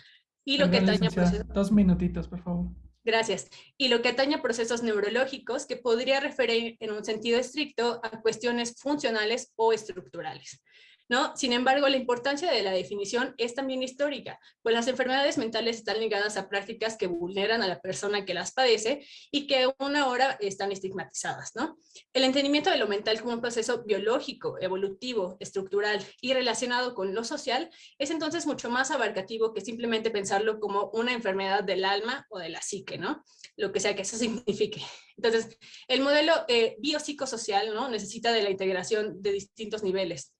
y lo que Perdón, atañe a licenciada, procesos... 2 minutitos, por favor. Gracias. Y lo que atañe a procesos neurológicos que podría referir en un sentido estricto a cuestiones funcionales o estructurales, ¿no? Sin embargo, la importancia de la definición es también histórica, pues las enfermedades mentales están ligadas a prácticas que vulneran a la persona que las padece y que aún ahora están estigmatizadas, ¿no? El entendimiento de lo mental como un proceso biológico, evolutivo, estructural y relacionado con lo social es entonces mucho más abarcativo que simplemente pensarlo como una enfermedad del alma o de la psique, ¿no? Lo que sea que eso signifique. Entonces, el modelo biopsicosocial, ¿no? Necesita de la integración de distintos niveles,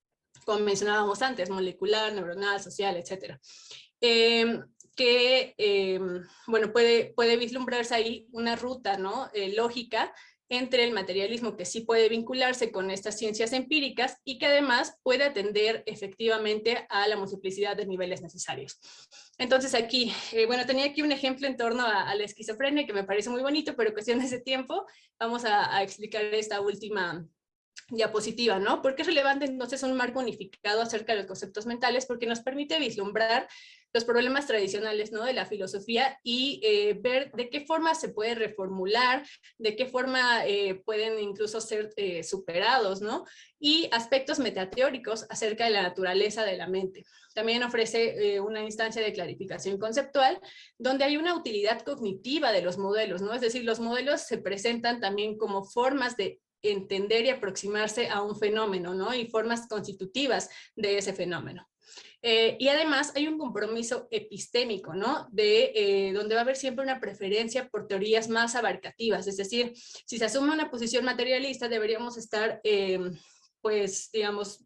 como mencionábamos antes, molecular, neuronal, social, etc. Bueno, puede vislumbrarse ahí una ruta, ¿no? Lógica entre el materialismo que sí puede vincularse con estas ciencias empíricas y que además puede atender efectivamente a la multiplicidad de niveles necesarios. Entonces aquí, bueno, tenía aquí un ejemplo en torno a la esquizofrenia que me parece muy bonito, pero cuestiones de tiempo, vamos a explicar esta última diapositiva, ¿no? ¿Por qué es relevante entonces un marco unificado acerca de los conceptos mentales? Porque nos permite vislumbrar los problemas tradicionales, ¿no? De la filosofía y ver de qué forma se puede reformular, de qué forma pueden incluso ser superados, ¿no? Y aspectos metateóricos acerca de la naturaleza de la mente. También ofrece una instancia de clarificación conceptual donde hay una utilidad cognitiva de los modelos, ¿no? Es decir, los modelos se presentan también como formas de entender y aproximarse a un fenómeno, ¿no? Y formas constitutivas de ese fenómeno. Y además hay un compromiso epistémico, ¿no? Donde va a haber siempre una preferencia por teorías más abarcativas, es decir, si se asume una posición materialista, deberíamos estar, pues, digamos,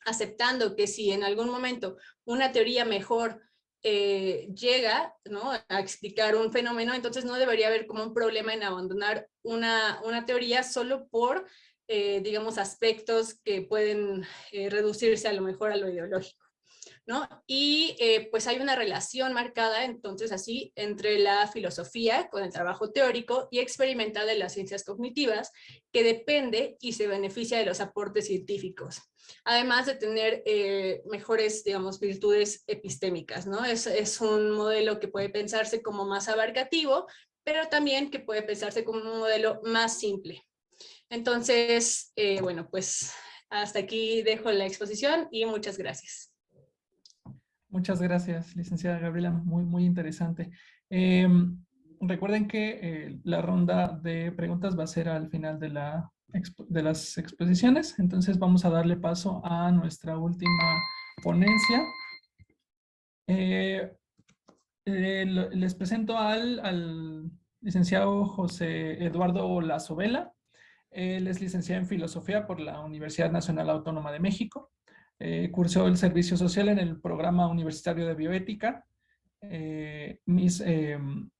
aceptando que si en algún momento una teoría mejor llega, ¿no? A explicar un fenómeno, entonces no debería haber como un problema en abandonar una teoría solo por, digamos, aspectos que pueden reducirse a lo mejor a lo ideológico, ¿no? Y pues hay una relación marcada entonces así entre la filosofía con el trabajo teórico y experimental de las ciencias cognitivas que depende y se beneficia de los aportes científicos, además de tener mejores, digamos, virtudes epistémicas, ¿no? Es un modelo que puede pensarse como más abarcativo, pero también que puede pensarse como un modelo más simple. Entonces, bueno, pues hasta aquí dejo la exposición y muchas gracias. Muchas gracias, licenciada Gabriela, muy interesante. Recuerden que la ronda de preguntas va a ser al final de las exposiciones, entonces vamos a darle paso a nuestra última ponencia. Les presento al licenciado José Eduardo Lazovela. Él es licenciado en Filosofía por la Universidad Nacional Autónoma de México. Cursó el servicio social en el programa universitario de bioética. del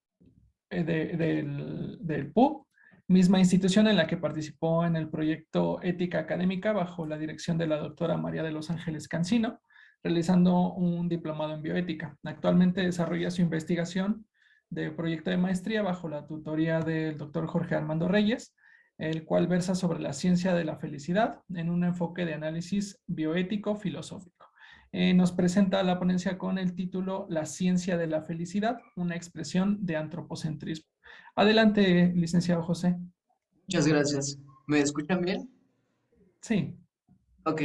PUB, misma institución en la que participó en el proyecto Ética Académica bajo la dirección de la doctora María de los Ángeles Cancino, realizando un diplomado en bioética. Actualmente desarrolla su investigación de proyecto de maestría bajo la tutoría del doctor Jorge Armando Reyes, el cual versa sobre la ciencia de la felicidad en un enfoque de análisis bioético filosófico. Nos presenta la ponencia con el título La ciencia de la felicidad, una expresión de antropocentrismo. Adelante, licenciado José. Muchas gracias. ¿Me escuchan bien? Sí. Ok.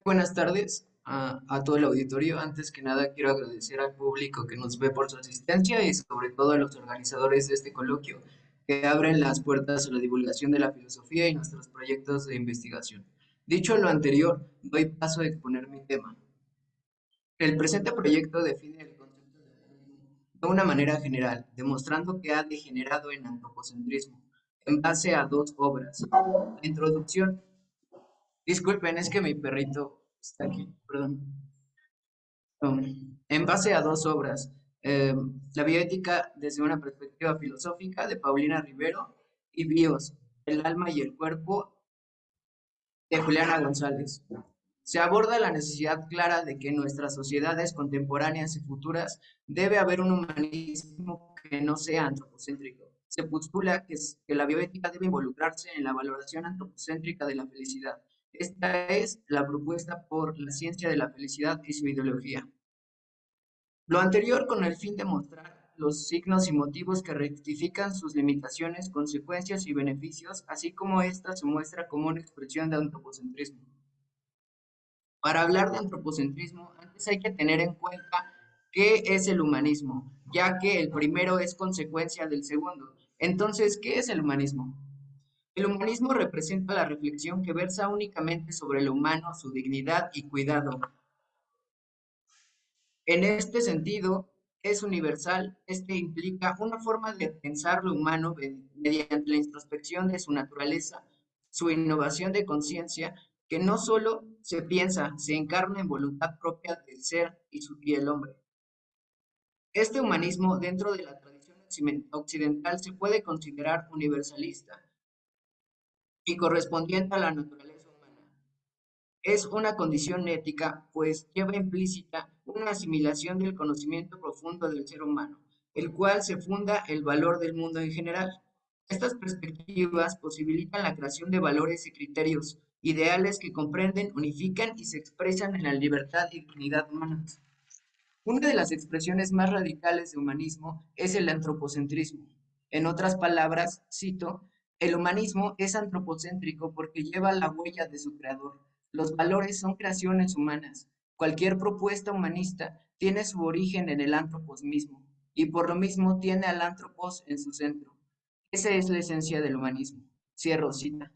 Buenas tardes a todo el auditorio. Antes que nada, quiero agradecer al público que nos ve por su asistencia y sobre todo a los organizadores de este coloquio que abren las puertas a la divulgación de la filosofía y nuestros proyectos de investigación. Dicho lo anterior, doy paso a exponer mi tema. El presente proyecto define el concepto de humanismo de una manera general, demostrando que ha degenerado en antropocentrismo, en base a dos obras. La introducción. Disculpen, es que mi perrito está aquí, perdón. En base a dos obras. La bioética desde una perspectiva filosófica de Paulina Rivero y Bios, el alma y el cuerpo de Juliana González. Se aborda la necesidad clara de que en nuestras sociedades contemporáneas y futuras debe haber un humanismo que no sea antropocéntrico. Se postula que la bioética debe involucrarse en la valoración antropocéntrica de la felicidad. Esta es la propuesta por la ciencia de la felicidad y su ideología. Lo anterior con el fin de mostrar los signos y motivos que rectifican sus limitaciones, consecuencias y beneficios, así como ésta se muestra como una expresión de antropocentrismo. Para hablar de antropocentrismo, antes hay que tener en cuenta qué es el humanismo, ya que el primero es consecuencia del segundo. Entonces, ¿qué es el humanismo? El humanismo representa la reflexión que versa únicamente sobre lo humano, su dignidad y cuidado. En este sentido, es universal. Este implica una forma de pensar lo humano mediante la introspección de su naturaleza, su innovación de conciencia, que no solo se piensa, se encarna en voluntad propia del ser y el hombre. Este humanismo, dentro de la tradición occidental, se puede considerar universalista y correspondiente a la naturaleza humana. Es una condición ética, pues lleva implícita una asimilación del conocimiento profundo del ser humano, el cual se funda el valor del mundo en general. Estas perspectivas posibilitan la creación de valores y criterios, ideales que comprenden, unifican y se expresan en la libertad y dignidad humanas. Una de las expresiones más radicales de humanismo es el antropocentrismo. En otras palabras, cito, el humanismo es antropocéntrico porque lleva la huella de su creador. Los valores son creaciones humanas. Cualquier propuesta humanista tiene su origen en el antropos mismo y por lo mismo tiene al antropos en su centro. Esa es la esencia del humanismo. Cierro cita.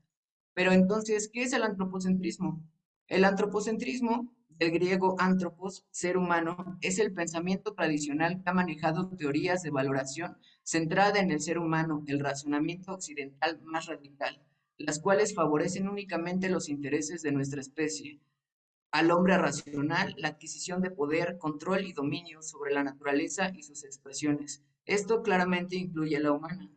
Pero entonces, ¿qué es el antropocentrismo? El antropocentrismo, del griego antropos, ser humano, es el pensamiento tradicional que ha manejado teorías de valoración centrada en el ser humano, el razonamiento occidental más radical, las cuales favorecen únicamente los intereses de nuestra especie. Al hombre racional, la adquisición de poder, control y dominio sobre la naturaleza y sus expresiones. Esto claramente incluye a la humana.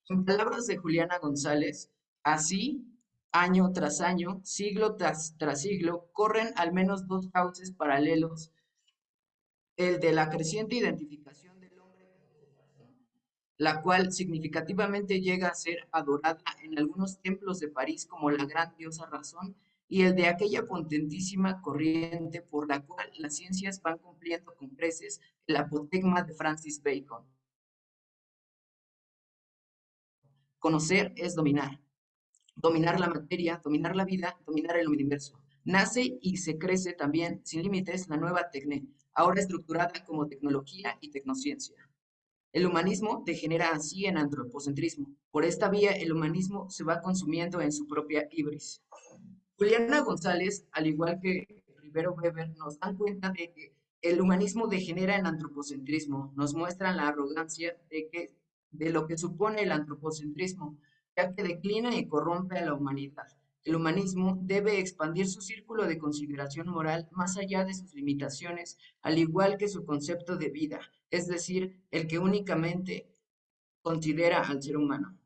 En palabras de Juliana González, así, año tras año, siglo tras siglo, corren al menos dos cauces paralelos, el de la creciente identificación del hombre, la cual significativamente llega a ser adorada en algunos templos de París como la gran diosa razón, y el de aquella potentísima corriente por la cual las ciencias van cumpliendo con creces el apotegma de Francis Bacon. Conocer es dominar. Dominar la materia, dominar la vida, dominar el universo. Nace y se crece también, sin límites, la nueva tecne, ahora estructurada como tecnología y tecnociencia. El humanismo degenera así en antropocentrismo. Por esta vía, el humanismo se va consumiendo en su propia ibris. Juliana González, al igual que Rivero Weber, nos dan cuenta de que el humanismo degenera en antropocentrismo. Nos muestran la arrogancia de lo que supone el antropocentrismo, ya que declina y corrompe a la humanidad. El humanismo debe expandir su círculo de consideración moral más allá de sus limitaciones, al igual que su concepto de vida, es decir, el que únicamente considera al ser humano.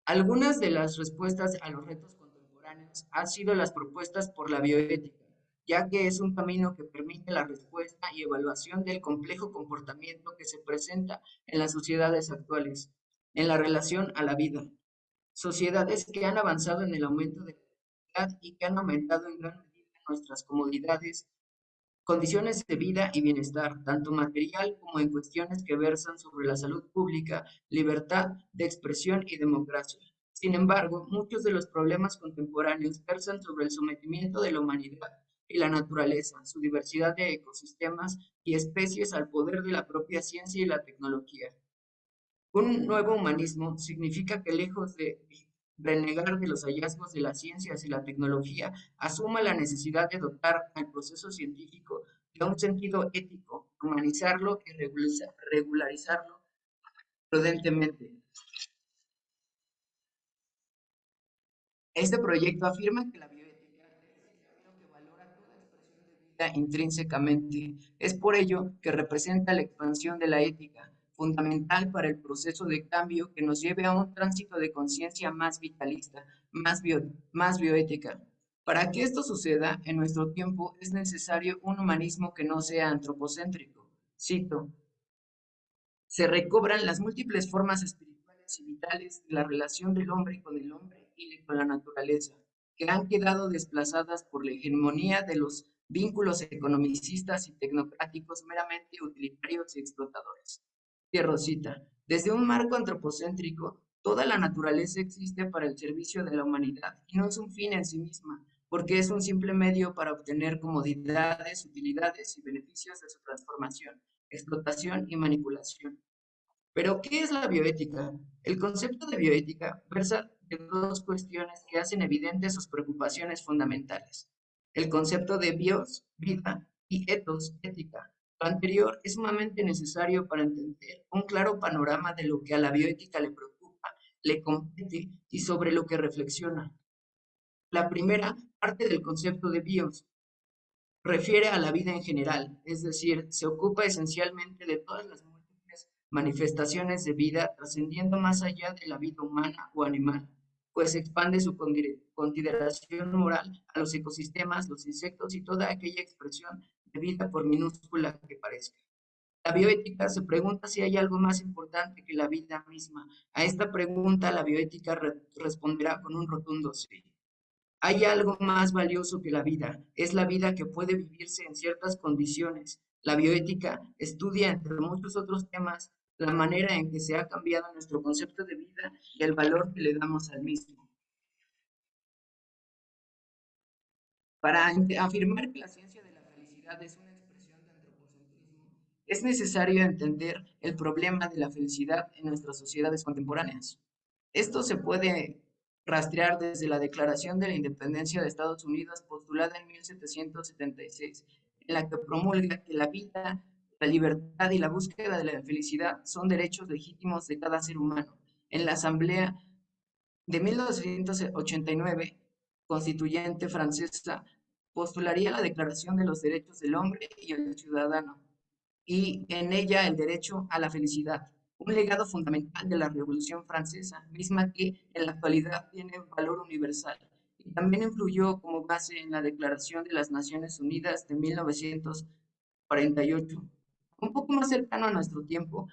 Algunas de las respuestas a los retos contemporáneos han sido las propuestas por la bioética, ya que es un camino que permite la respuesta y evaluación del complejo comportamiento que se presenta en las sociedades actuales, en la relación a la vida. Sociedades que han avanzado en el aumento de la calidad y que han aumentado en gran medida nuestras comodidades, condiciones de vida y bienestar, tanto material como en cuestiones que versan sobre la salud pública, libertad de expresión y democracia. Sin embargo, muchos de los problemas contemporáneos versan sobre el sometimiento de la humanidad y la naturaleza, su diversidad de ecosistemas y especies al poder de la propia ciencia y la tecnología. Un nuevo humanismo significa que lejos de renegar de los hallazgos de las ciencias y la tecnología, asuma la necesidad de dotar al proceso científico de un sentido ético, humanizarlo y regularizarlo prudentemente. Este proyecto afirma que la bioética es el camino que valora toda expresión de vida intrínsecamente. Es por ello que representa la expansión de la ética, fundamental para el proceso de cambio que nos lleve a un tránsito de conciencia más vitalista, más bioética. Para que esto suceda en nuestro tiempo es necesario un humanismo que no sea antropocéntrico. Cito, se recobran las múltiples formas espirituales y vitales de la relación del hombre con el hombre y con la naturaleza, que han quedado desplazadas por la hegemonía de los vínculos economicistas y tecnocráticos meramente utilitarios y explotadores. Cierro cita. Desde un marco antropocéntrico, toda la naturaleza existe para el servicio de la humanidad y no es un fin en sí misma, porque es un simple medio para obtener comodidades, utilidades y beneficios de su transformación, explotación y manipulación. Pero, ¿qué es la bioética? El concepto de bioética versa de dos cuestiones que hacen evidentes sus preocupaciones fundamentales. El concepto de bios, vida, y ethos, ética. Lo anterior es sumamente necesario para entender un claro panorama de lo que a la bioética le preocupa, le compete y sobre lo que reflexiona. La primera parte del concepto de bios refiere a la vida en general, es decir, se ocupa esencialmente de todas las múltiples manifestaciones de vida trascendiendo más allá de la vida humana o animal, pues expande su consideración moral a los ecosistemas, los insectos y toda aquella expresión de vida por minúscula que parezca. La bioética se pregunta si hay algo más importante que la vida misma. A esta pregunta la bioética responderá con un rotundo sí. Hay algo más valioso que la vida, es la vida que puede vivirse en ciertas condiciones. La bioética estudia, entre muchos otros temas, la manera en que se ha cambiado nuestro concepto de vida y el valor que le damos al mismo. Para afirmar que la ciencia de la felicidad es una expresión de antropocentrismo, es necesario entender el problema de la felicidad en nuestras sociedades contemporáneas. Esto se puede rastrear desde la Declaración de la Independencia de Estados Unidos postulada en 1776, en la que promulga que la vida, la libertad y la búsqueda de la felicidad son derechos legítimos de cada ser humano. En la Asamblea de 1989, constituyente francesa, postularía la Declaración de los Derechos del Hombre y el Ciudadano, y en ella el derecho a la felicidad, un legado fundamental de la Revolución Francesa, misma que en la actualidad tiene valor universal, y también influyó como base en la Declaración de las Naciones Unidas de 1948. Un poco más cercano a nuestro tiempo,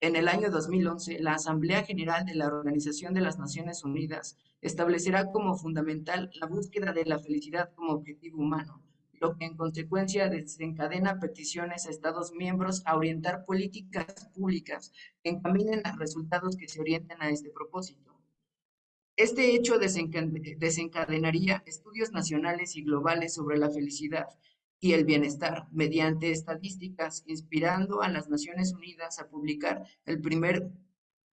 en el año 2011, la Asamblea General de la Organización de las Naciones Unidas establecerá como fundamental la búsqueda de la felicidad como objetivo humano, lo que en consecuencia desencadena peticiones a Estados miembros a orientar políticas públicas que encaminen a resultados que se orienten a este propósito. Este hecho desencadenaría estudios nacionales y globales sobre la felicidad y el bienestar mediante estadísticas, inspirando a las Naciones Unidas a publicar el primer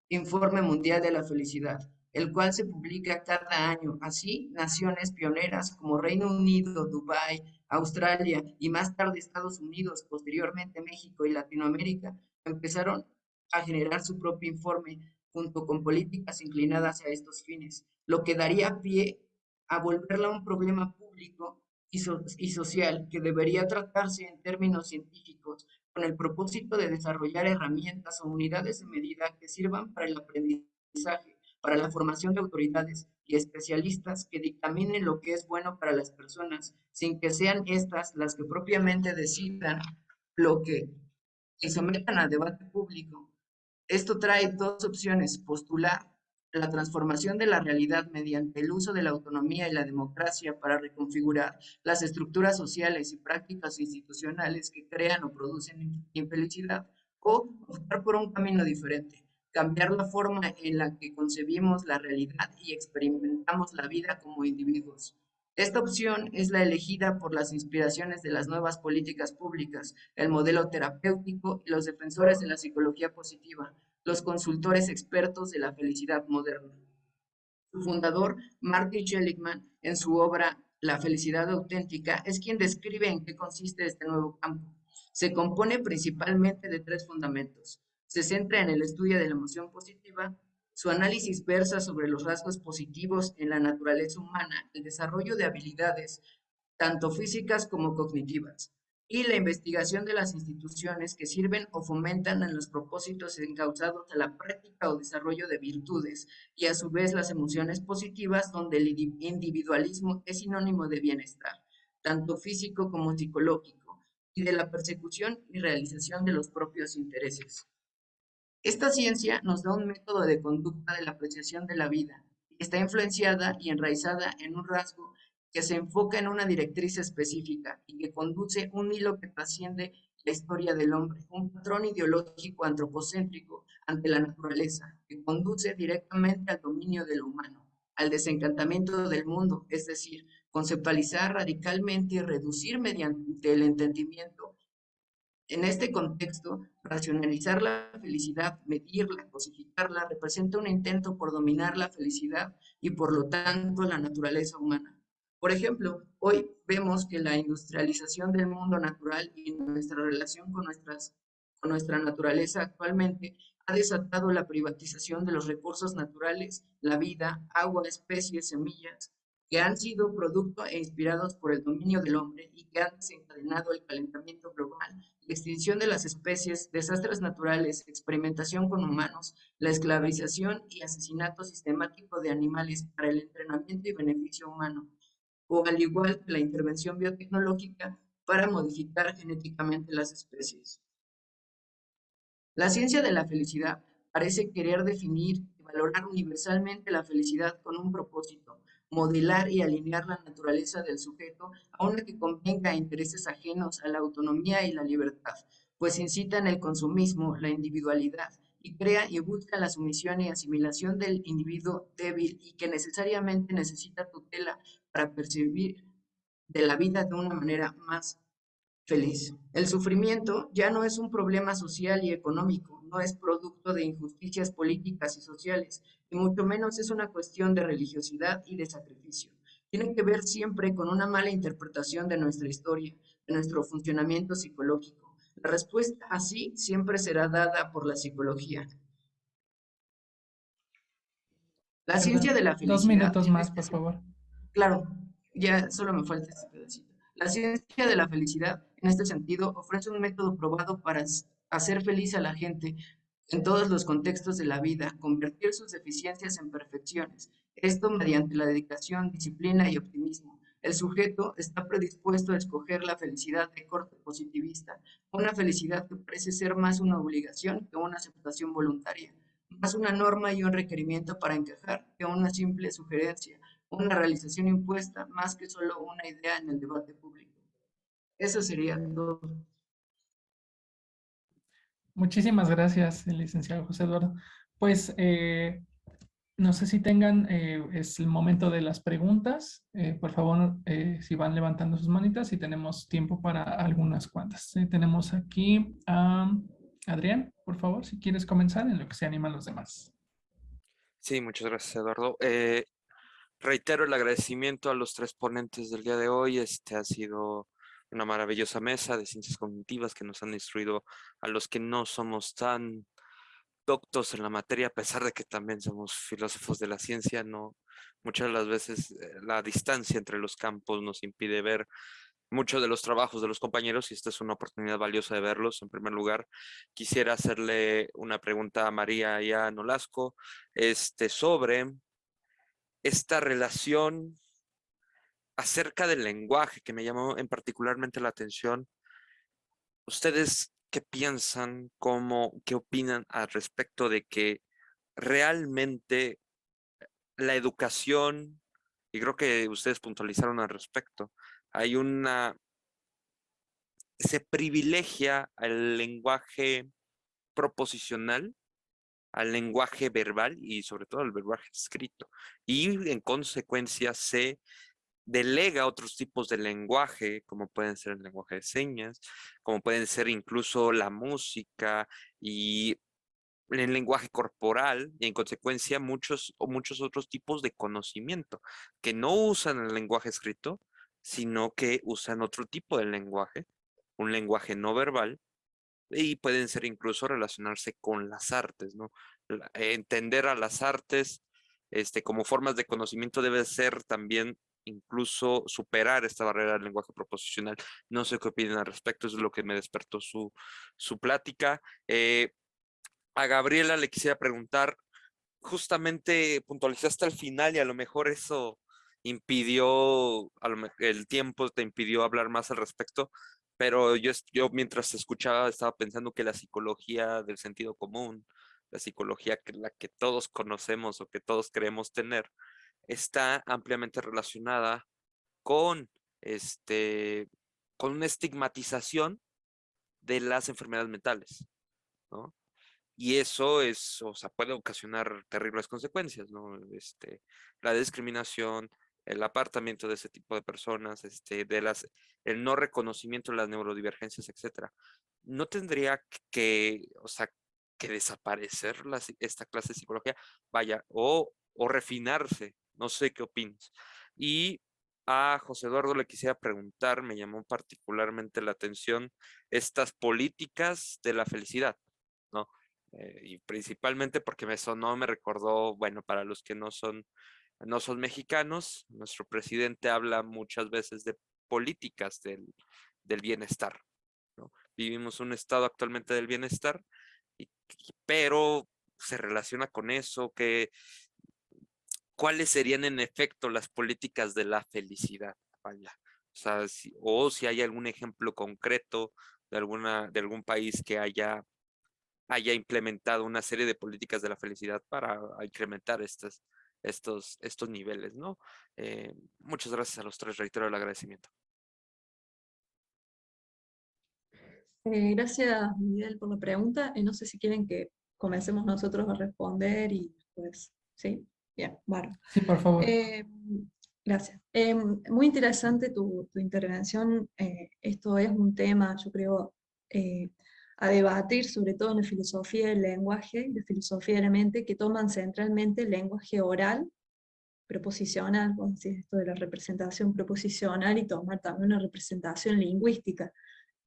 Informe Mundial de la Felicidad, el cual se publica cada año. Así, naciones pioneras como Reino Unido, Dubái, Australia y más tarde Estados Unidos, posteriormente México y Latinoamérica, empezaron a generar su propio informe, junto con políticas inclinadas a estos fines, lo que daría pie a volverla un problema público y social que debería tratarse en términos científicos con el propósito de desarrollar herramientas o unidades de medida que sirvan para el aprendizaje, para la formación de autoridades y especialistas que dictaminen lo que es bueno para las personas, sin que sean estas las que propiamente decidan lo que y sometan a debate público. Esto trae dos opciones: postular la transformación de la realidad mediante el uso de la autonomía y la democracia para reconfigurar las estructuras sociales y prácticas institucionales que crean o producen infelicidad, o optar por un camino diferente, cambiar la forma en la que concebimos la realidad y experimentamos la vida como individuos. Esta opción es la elegida por las inspiraciones de las nuevas políticas públicas, el modelo terapéutico y los defensores de la psicología positiva, los consultores expertos de la felicidad moderna. Su fundador, Martin Seligman, en su obra La felicidad auténtica, es quien describe en qué consiste este nuevo campo. Se compone principalmente de tres fundamentos. Se centra en el estudio de la emoción positiva. Su análisis versa sobre los rasgos positivos en la naturaleza humana, el desarrollo de habilidades, tanto físicas como cognitivas, y la investigación de las instituciones que sirven o fomentan en los propósitos encausados a la práctica o desarrollo de virtudes, y a su vez las emociones positivas, donde el individualismo es sinónimo de bienestar, tanto físico como psicológico, y de la persecución y realización de los propios intereses. Esta ciencia nos da un método de conducta de la apreciación de la vida, y está influenciada y enraizada en un rasgo que se enfoca en una directriz específica y que conduce un hilo que trasciende la historia del hombre, un patrón ideológico antropocéntrico ante la naturaleza, que conduce directamente al dominio de lo humano, al desencantamiento del mundo, es decir, conceptualizar radicalmente y reducir mediante el entendimiento. En este contexto, racionalizar la felicidad, medirla, cosificarla, representa un intento por dominar la felicidad y por lo tanto la naturaleza humana. Por ejemplo, hoy vemos que la industrialización del mundo natural y nuestra relación con nuestra naturaleza actualmente ha desatado la privatización de los recursos naturales, la vida, agua, especies, semillas, que han sido producto e inspirados por el dominio del hombre y que han desencadenado el calentamiento global, la extinción de las especies, desastres naturales, experimentación con humanos, la esclavización y asesinato sistemático de animales para el entrenamiento y beneficio humano, o al igual que la intervención biotecnológica para modificar genéticamente las especies. La ciencia de la felicidad parece querer definir y valorar universalmente la felicidad con un propósito: modelar y alinear la naturaleza del sujeto a una que convenga a intereses ajenos a la autonomía y la libertad, pues incitan el consumismo, la individualidad, y crea y busca la sumisión y asimilación del individuo débil y que necesariamente necesita tutela para percibir de la vida de una manera más feliz. El sufrimiento ya no es un problema social y económico, no es producto de injusticias políticas y sociales, y mucho menos es una cuestión de religiosidad y de sacrificio. Tiene que ver siempre con una mala interpretación de nuestra historia, de nuestro funcionamiento psicológico. La respuesta así siempre será dada por la psicología. La ciencia de Perdón, la 2 minutos felicidad, en más, este por favor. claro, ya solo me falta este pedacito. La ciencia de la felicidad, en este sentido, ofrece un método probado para hacer feliz a la gente en todos los contextos de la vida, convertir sus deficiencias en perfecciones. Esto mediante la dedicación, disciplina y optimismo. El sujeto está predispuesto a escoger la felicidad de corte positivista, una felicidad que parece ser más una obligación que una aceptación voluntaria, más una norma y un requerimiento para encajar que una simple sugerencia, una realización impuesta más que solo una idea en el debate público. Eso sería todo. Muchísimas gracias, licenciado José Eduardo. Pues no sé si tengan, es el momento de las preguntas. Por favor, si van levantando sus manitas y tenemos tiempo para algunas cuantas. Tenemos aquí a Adrián, por favor, si quieres comenzar en lo que se animan los demás. Sí, muchas gracias, Eduardo. Reitero el agradecimiento a los tres ponentes del día de hoy. Ha sido una maravillosa mesa de ciencias cognitivas que nos han instruido a los que no somos tan doctos en la materia, a pesar de que también somos filósofos de la ciencia, no, muchas de las veces la distancia entre los campos nos impide ver muchos de los trabajos de los compañeros y esta es una oportunidad valiosa de verlos. En primer lugar, quisiera hacerle una pregunta a María y a Nolasco sobre esta relación acerca del lenguaje que me llamó en particularmente la atención. ¿Ustedes qué piensan, qué opinan al respecto de que realmente la educación, y creo que ustedes puntualizaron al respecto, se privilegia al lenguaje proposicional, al lenguaje verbal y sobre todo al lenguaje escrito. Y en consecuencia se delega otros tipos de lenguaje, como pueden ser el lenguaje de señas, como pueden ser incluso la música y el lenguaje corporal, y en consecuencia muchos otros tipos de conocimiento que no usan el lenguaje escrito, sino que usan otro tipo de lenguaje, un lenguaje no verbal, y pueden ser incluso relacionarse con las artes, ¿no? Entender a las artes como formas de conocimiento debe ser también incluso superar esta barrera del lenguaje proposicional. No sé qué opinan al respecto, eso es lo que me despertó su plática. A Gabriela le quisiera preguntar, justamente puntualizaste al final y a lo mejor eso impidió, el tiempo te impidió hablar más al respecto, pero yo mientras escuchaba estaba pensando que la psicología del sentido común, la psicología la que todos conocemos o que todos creemos tener, está ampliamente relacionada con, con una estigmatización de las enfermedades mentales, ¿no? Y eso puede ocasionar terribles consecuencias, ¿no? La discriminación, el apartamiento de ese tipo de personas, el no reconocimiento de las neurodivergencias, etcétera. No tendría que desaparecer esta clase de psicología, vaya, o refinarse, no sé qué opinas. Y a José Eduardo le quisiera preguntar, me llamó particularmente la atención estas políticas de la felicidad, ¿no? Y principalmente porque me recordó, bueno, para los que no son mexicanos, nuestro presidente habla muchas veces de políticas del bienestar, ¿no? Vivimos un estado actualmente del bienestar, pero se relaciona con eso, ¿cuáles serían en efecto las políticas de la felicidad? Vaya. O sea, si hay algún ejemplo concreto de algún país que haya implementado una serie de políticas de la felicidad para incrementar estos niveles, ¿no? Muchas gracias a los tres, reitero el agradecimiento. Gracias, Miguel, por la pregunta. No sé si quieren que comencemos nosotros a responder y pues, ¿sí? Bien, bueno. Sí, por favor. Gracias. Muy interesante tu intervención. Esto es un tema, yo creo, a debatir, sobre todo en la filosofía del lenguaje, la filosofía de la mente, que toman centralmente el lenguaje oral, proposicional, vos decís esto de la representación proposicional, y tomar también una representación lingüística,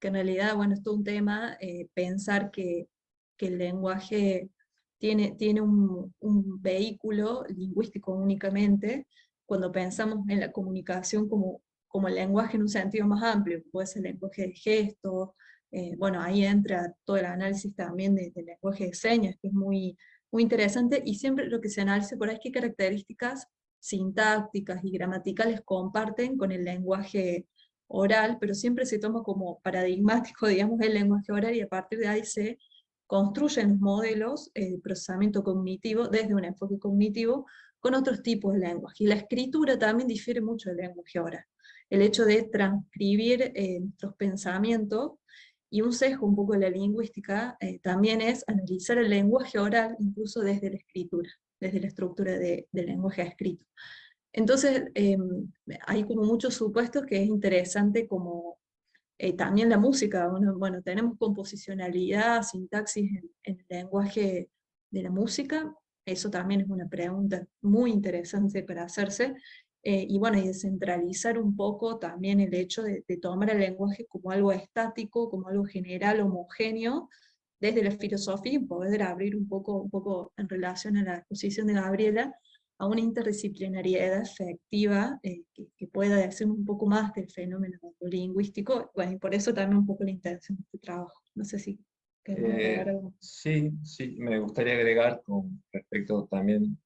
que en realidad, bueno, es todo un tema, pensar que el lenguaje tiene un vehículo lingüístico únicamente, cuando pensamos en la comunicación como el lenguaje en un sentido más amplio, puede ser el lenguaje de gestos, bueno, ahí entra todo el análisis también del lenguaje de señas, que es muy, muy interesante, y siempre lo que se analiza por ahí es qué características sintácticas y gramaticales comparten con el lenguaje oral, pero siempre se toma como paradigmático, digamos, el lenguaje oral, y a partir de ahí se construyen modelos de procesamiento cognitivo desde un enfoque cognitivo con otros tipos de lenguaje. Y la escritura también difiere mucho del lenguaje oral. El hecho de transcribir nuestros pensamientos, y un sesgo un poco de la lingüística, también es analizar el lenguaje oral incluso desde la escritura, desde la estructura del lenguaje escrito. Entonces, hay como muchos supuestos que es interesante, como también la música. Bueno, tenemos composicionalidad, sintaxis en el lenguaje de la música, eso también es una pregunta muy interesante para hacerse, y bueno, y descentralizar un poco también el hecho de tomar el lenguaje como algo estático, como algo general, homogéneo, desde la filosofía y poder abrir un poco en relación a la exposición de Gabriela, a una interdisciplinariedad efectiva que pueda hacer un poco más del fenómeno lingüístico, bueno, y por eso también un poco la intención de este trabajo. No sé si queremos agregar algo. Sí, me gustaría agregar con respecto también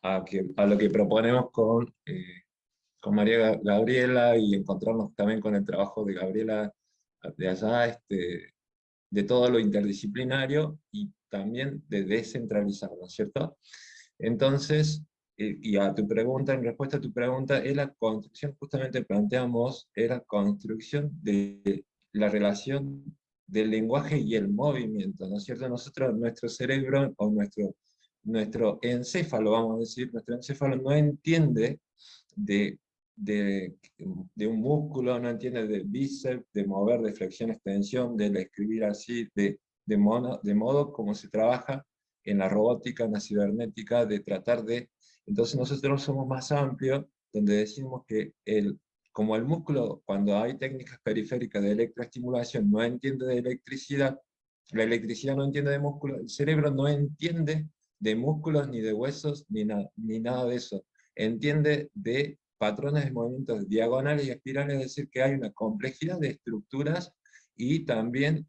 a lo que proponemos con María Gabriela, y encontrarnos también con el trabajo de Gabriela de allá, de todo lo interdisciplinario y también de descentralizar, ¿no es cierto? Entonces, y a tu pregunta, en respuesta a tu pregunta, es la construcción, justamente planteamos, es la construcción de la relación del lenguaje y el movimiento, ¿no es cierto? Nosotros, nuestro cerebro, o nuestro encéfalo, vamos a decir, nuestro encéfalo no entiende de, de un músculo, no entiende de bíceps, de mover, de flexión, extensión, del escribir así, de modo como se trabaja en la robótica, en la cibernética, de tratar de... Entonces nosotros somos más amplios, donde decimos que como el músculo, cuando hay técnicas periféricas de electroestimulación, no entiende de electricidad, la electricidad no entiende de músculo, el cerebro no entiende de músculos, ni de huesos, ni nada de eso. Entiende de patrones de movimientos diagonales y espirales, es decir, que hay una complejidad de estructuras y también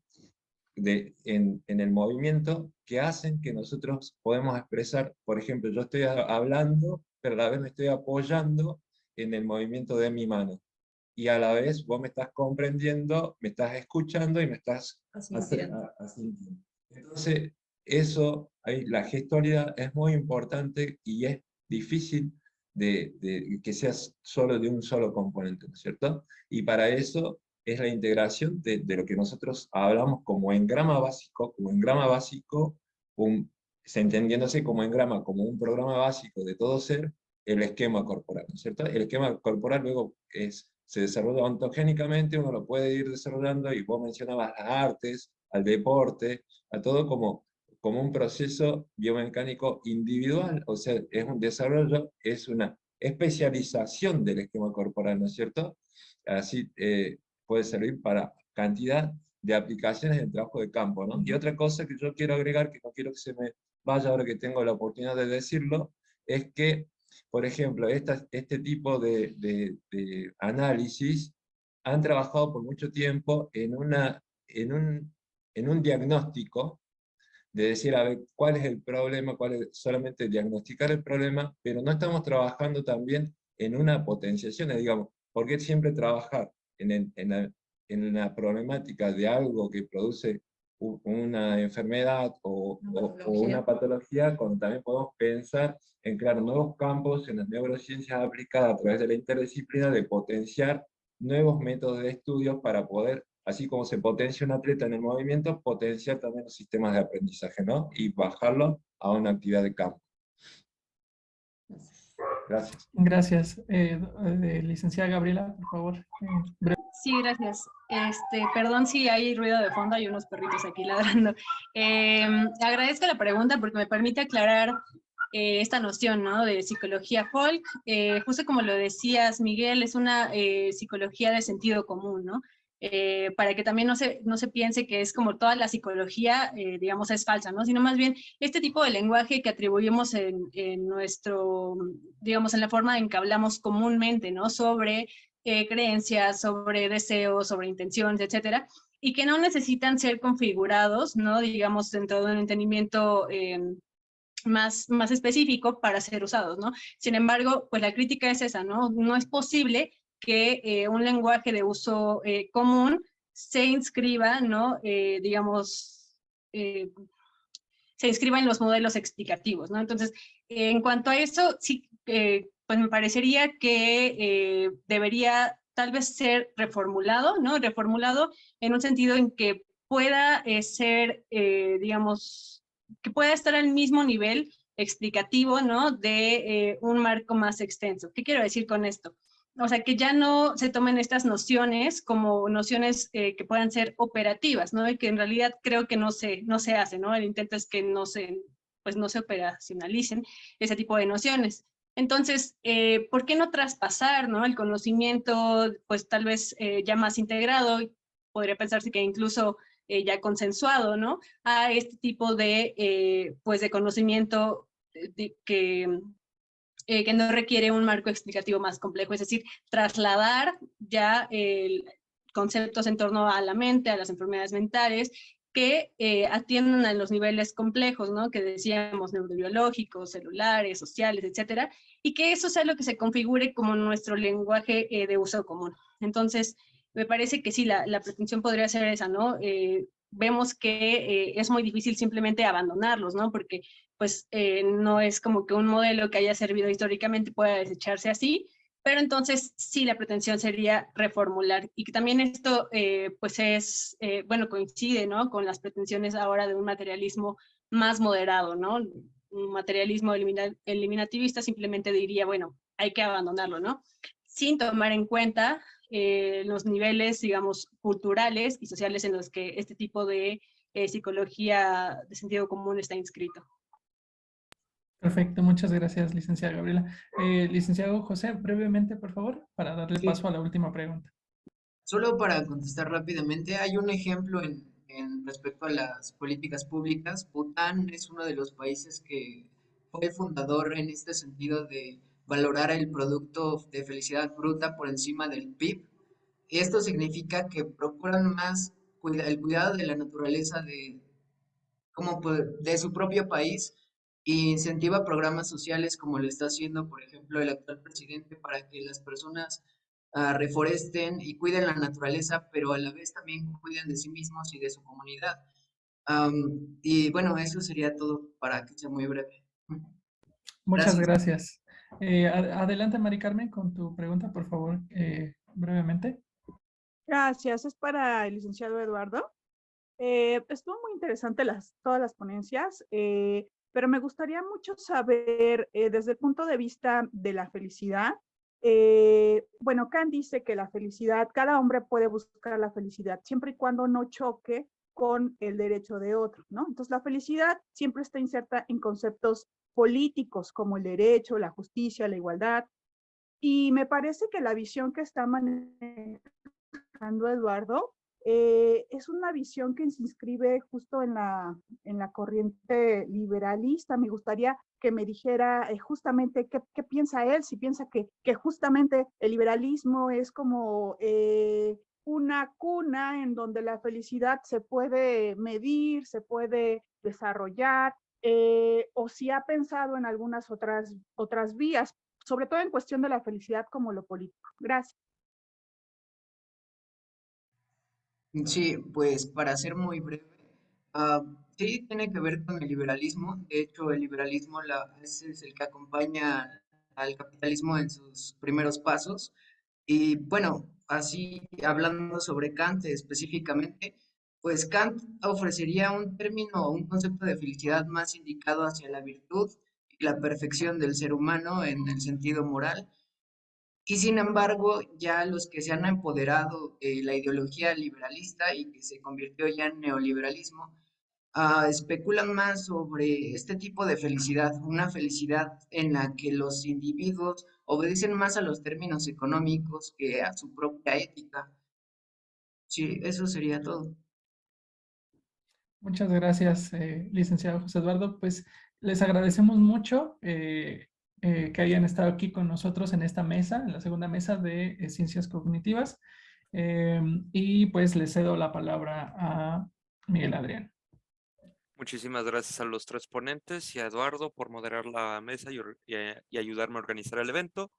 en el movimiento que hacen que nosotros podemos expresar. Por ejemplo, yo estoy hablando, pero a la vez me estoy apoyando en el movimiento de mi mano. Y a la vez vos me estás comprendiendo, me estás escuchando y me estás asintiendo. Entonces, ahí, la gestualidad es muy importante y es difícil de que sea solo de un solo componente, ¿no es cierto? Y para eso es la integración de lo que nosotros hablamos como engrama básico, entendiéndose como engrama, como un programa básico de todo ser, el esquema corporal, ¿no es cierto? El esquema corporal luego se desarrolla ontogénicamente, uno lo puede ir desarrollando, y vos mencionabas las artes, al deporte, a todo como un proceso biomecánico individual, o sea, es un desarrollo, es una especialización del esquema corporal, ¿no es cierto? Así puede servir para cantidad de aplicaciones en el trabajo de campo, ¿no? Y otra cosa que yo quiero agregar, que no quiero que se me vaya ahora que tengo la oportunidad de decirlo, es que, por ejemplo, este tipo de análisis han trabajado por mucho tiempo en un diagnóstico, de decir, a ver, cuál es el problema, solamente diagnosticar el problema, pero no estamos trabajando también en una potenciación, digamos, ¿por qué siempre trabajar en la problemática de algo que produce una enfermedad o una patología, cuando también podemos pensar en crear nuevos campos en las neurociencias aplicadas a través de la interdisciplina, de potenciar nuevos métodos de estudio para poder, así como se potencia un atleta en el movimiento, potenciar también los sistemas de aprendizaje, ¿no? Y bajarlo a una actividad de campo. Gracias. Gracias. Licenciada Gabriela, por favor. Sí, gracias. Perdón si hay ruido de fondo, hay unos perritos aquí ladrando. Agradezco la pregunta porque me permite aclarar esta noción, ¿no?, de psicología folk. Justo como lo decías, Miguel, es una psicología de sentido común, ¿no? Para que también no se piense que es como toda la psicología, digamos, es falsa, ¿no? Sino más bien este tipo de lenguaje que atribuimos en nuestro, digamos, en la forma en que hablamos comúnmente, ¿no?, sobre creencias, sobre deseos, sobre intenciones, etcétera, y que no necesitan ser configurados, ¿no?, digamos, dentro de un entendimiento más específico para ser usados, ¿no? Sin embargo, pues la crítica es esa, ¿no? No es posible que un lenguaje de uso común se inscriba, ¿no? Digamos, se inscriba en los modelos explicativos, ¿no? Entonces, en cuanto a eso, sí, pues me parecería que debería tal vez ser reformulado, ¿no? Reformulado en un sentido en que pueda ser, digamos, que pueda estar al mismo nivel explicativo, ¿no?, de un marco más extenso. ¿Qué quiero decir con esto? O sea, que ya no se tomen estas nociones como nociones que puedan ser operativas, ¿no? Y que en realidad creo que no se hace, ¿no? El intento es que no se operacionalicen ese tipo de nociones. Entonces, ¿por qué no traspasar, ¿no?, el conocimiento, pues tal vez ya más integrado? Podría pensarse que incluso ya consensuado, ¿no? A este tipo de, pues de conocimiento que no requiere un marco explicativo más complejo, es decir, trasladar ya conceptos en torno a la mente, a las enfermedades mentales, que atiendan a los niveles complejos, ¿no? Que decíamos neurobiológicos, celulares, sociales, etcétera, y que eso sea lo que se configure como nuestro lenguaje de uso común. Entonces, me parece que sí, la pretensión podría ser esa, ¿no? Vemos que es muy difícil simplemente abandonarlos, ¿no? Porque pues no es como que un modelo que haya servido históricamente pueda desecharse así, pero entonces sí la pretensión sería reformular y que también esto pues es, bueno, coincide, ¿no? Con las pretensiones ahora de un materialismo más moderado, ¿no? Un materialismo eliminativista simplemente diría, bueno, hay que abandonarlo, ¿no? Sin tomar en cuenta los niveles, digamos, culturales y sociales en los que este tipo de psicología de sentido común está inscrito. Perfecto, muchas gracias, licenciada Gabriela. Licenciado José, brevemente, por favor, para darle Sí, paso a la última pregunta. solo para contestar rápidamente, hay un ejemplo en respecto a las políticas públicas. Bután es uno de los países que fue el fundador en este sentido de valorar el producto de felicidad bruta por encima del PIB. Y esto significa que procuran más el cuidado de la naturaleza de su propio país e incentiva programas sociales como lo está haciendo, por ejemplo, el actual presidente para que las personas reforesten y cuiden la naturaleza, pero a la vez también cuiden de sí mismos y de su comunidad. Y bueno, eso sería todo para que sea muy breve. Muchas Gracias. gracias. Adelante, Mari Carmen, con tu pregunta, por favor, brevemente. Gracias, es para el licenciado Eduardo. Estuvo muy interesante todas las ponencias, pero me gustaría mucho saber desde el punto de vista de la felicidad. Bueno, Kant dice que la felicidad, cada hombre puede buscar la felicidad siempre y cuando no choque con el derecho de otro, ¿no? Entonces la felicidad siempre está inserta en conceptos políticos como el derecho, la justicia, la igualdad. Y me parece que la visión que está manejando Eduardo, es una visión que se inscribe justo en la corriente liberalista. Me gustaría que me dijera justamente qué piensa él, si piensa que justamente el liberalismo es como una cuna en donde la felicidad se puede medir, se puede desarrollar, o si ha pensado en algunas otras vías, sobre todo en cuestión de la felicidad como lo político. Gracias. Sí, pues para ser muy breve, ah, sí tiene que ver con el liberalismo. De hecho, el liberalismo es el que acompaña al capitalismo en sus primeros pasos. Y bueno, así hablando sobre Kant específicamente, pues Kant ofrecería un término o un concepto de felicidad más indicado hacia la virtud y la perfección del ser humano en el sentido moral. Y sin embargo, ya los que se han empoderado de la ideología liberalista y que se convirtió ya en neoliberalismo, especulan más sobre este tipo de felicidad, una felicidad en la que los individuos obedecen más a los términos económicos que a su propia ética. Sí, eso sería todo. Muchas gracias, licenciado José Eduardo. Pues les agradecemos mucho que hayan estado aquí con nosotros en esta mesa, en la segunda mesa de Ciencias Cognitivas. Y pues les cedo la palabra a Miguel Adrián. Muchísimas gracias a los tres ponentes y a Eduardo por moderar la mesa y ayudarme a organizar el evento.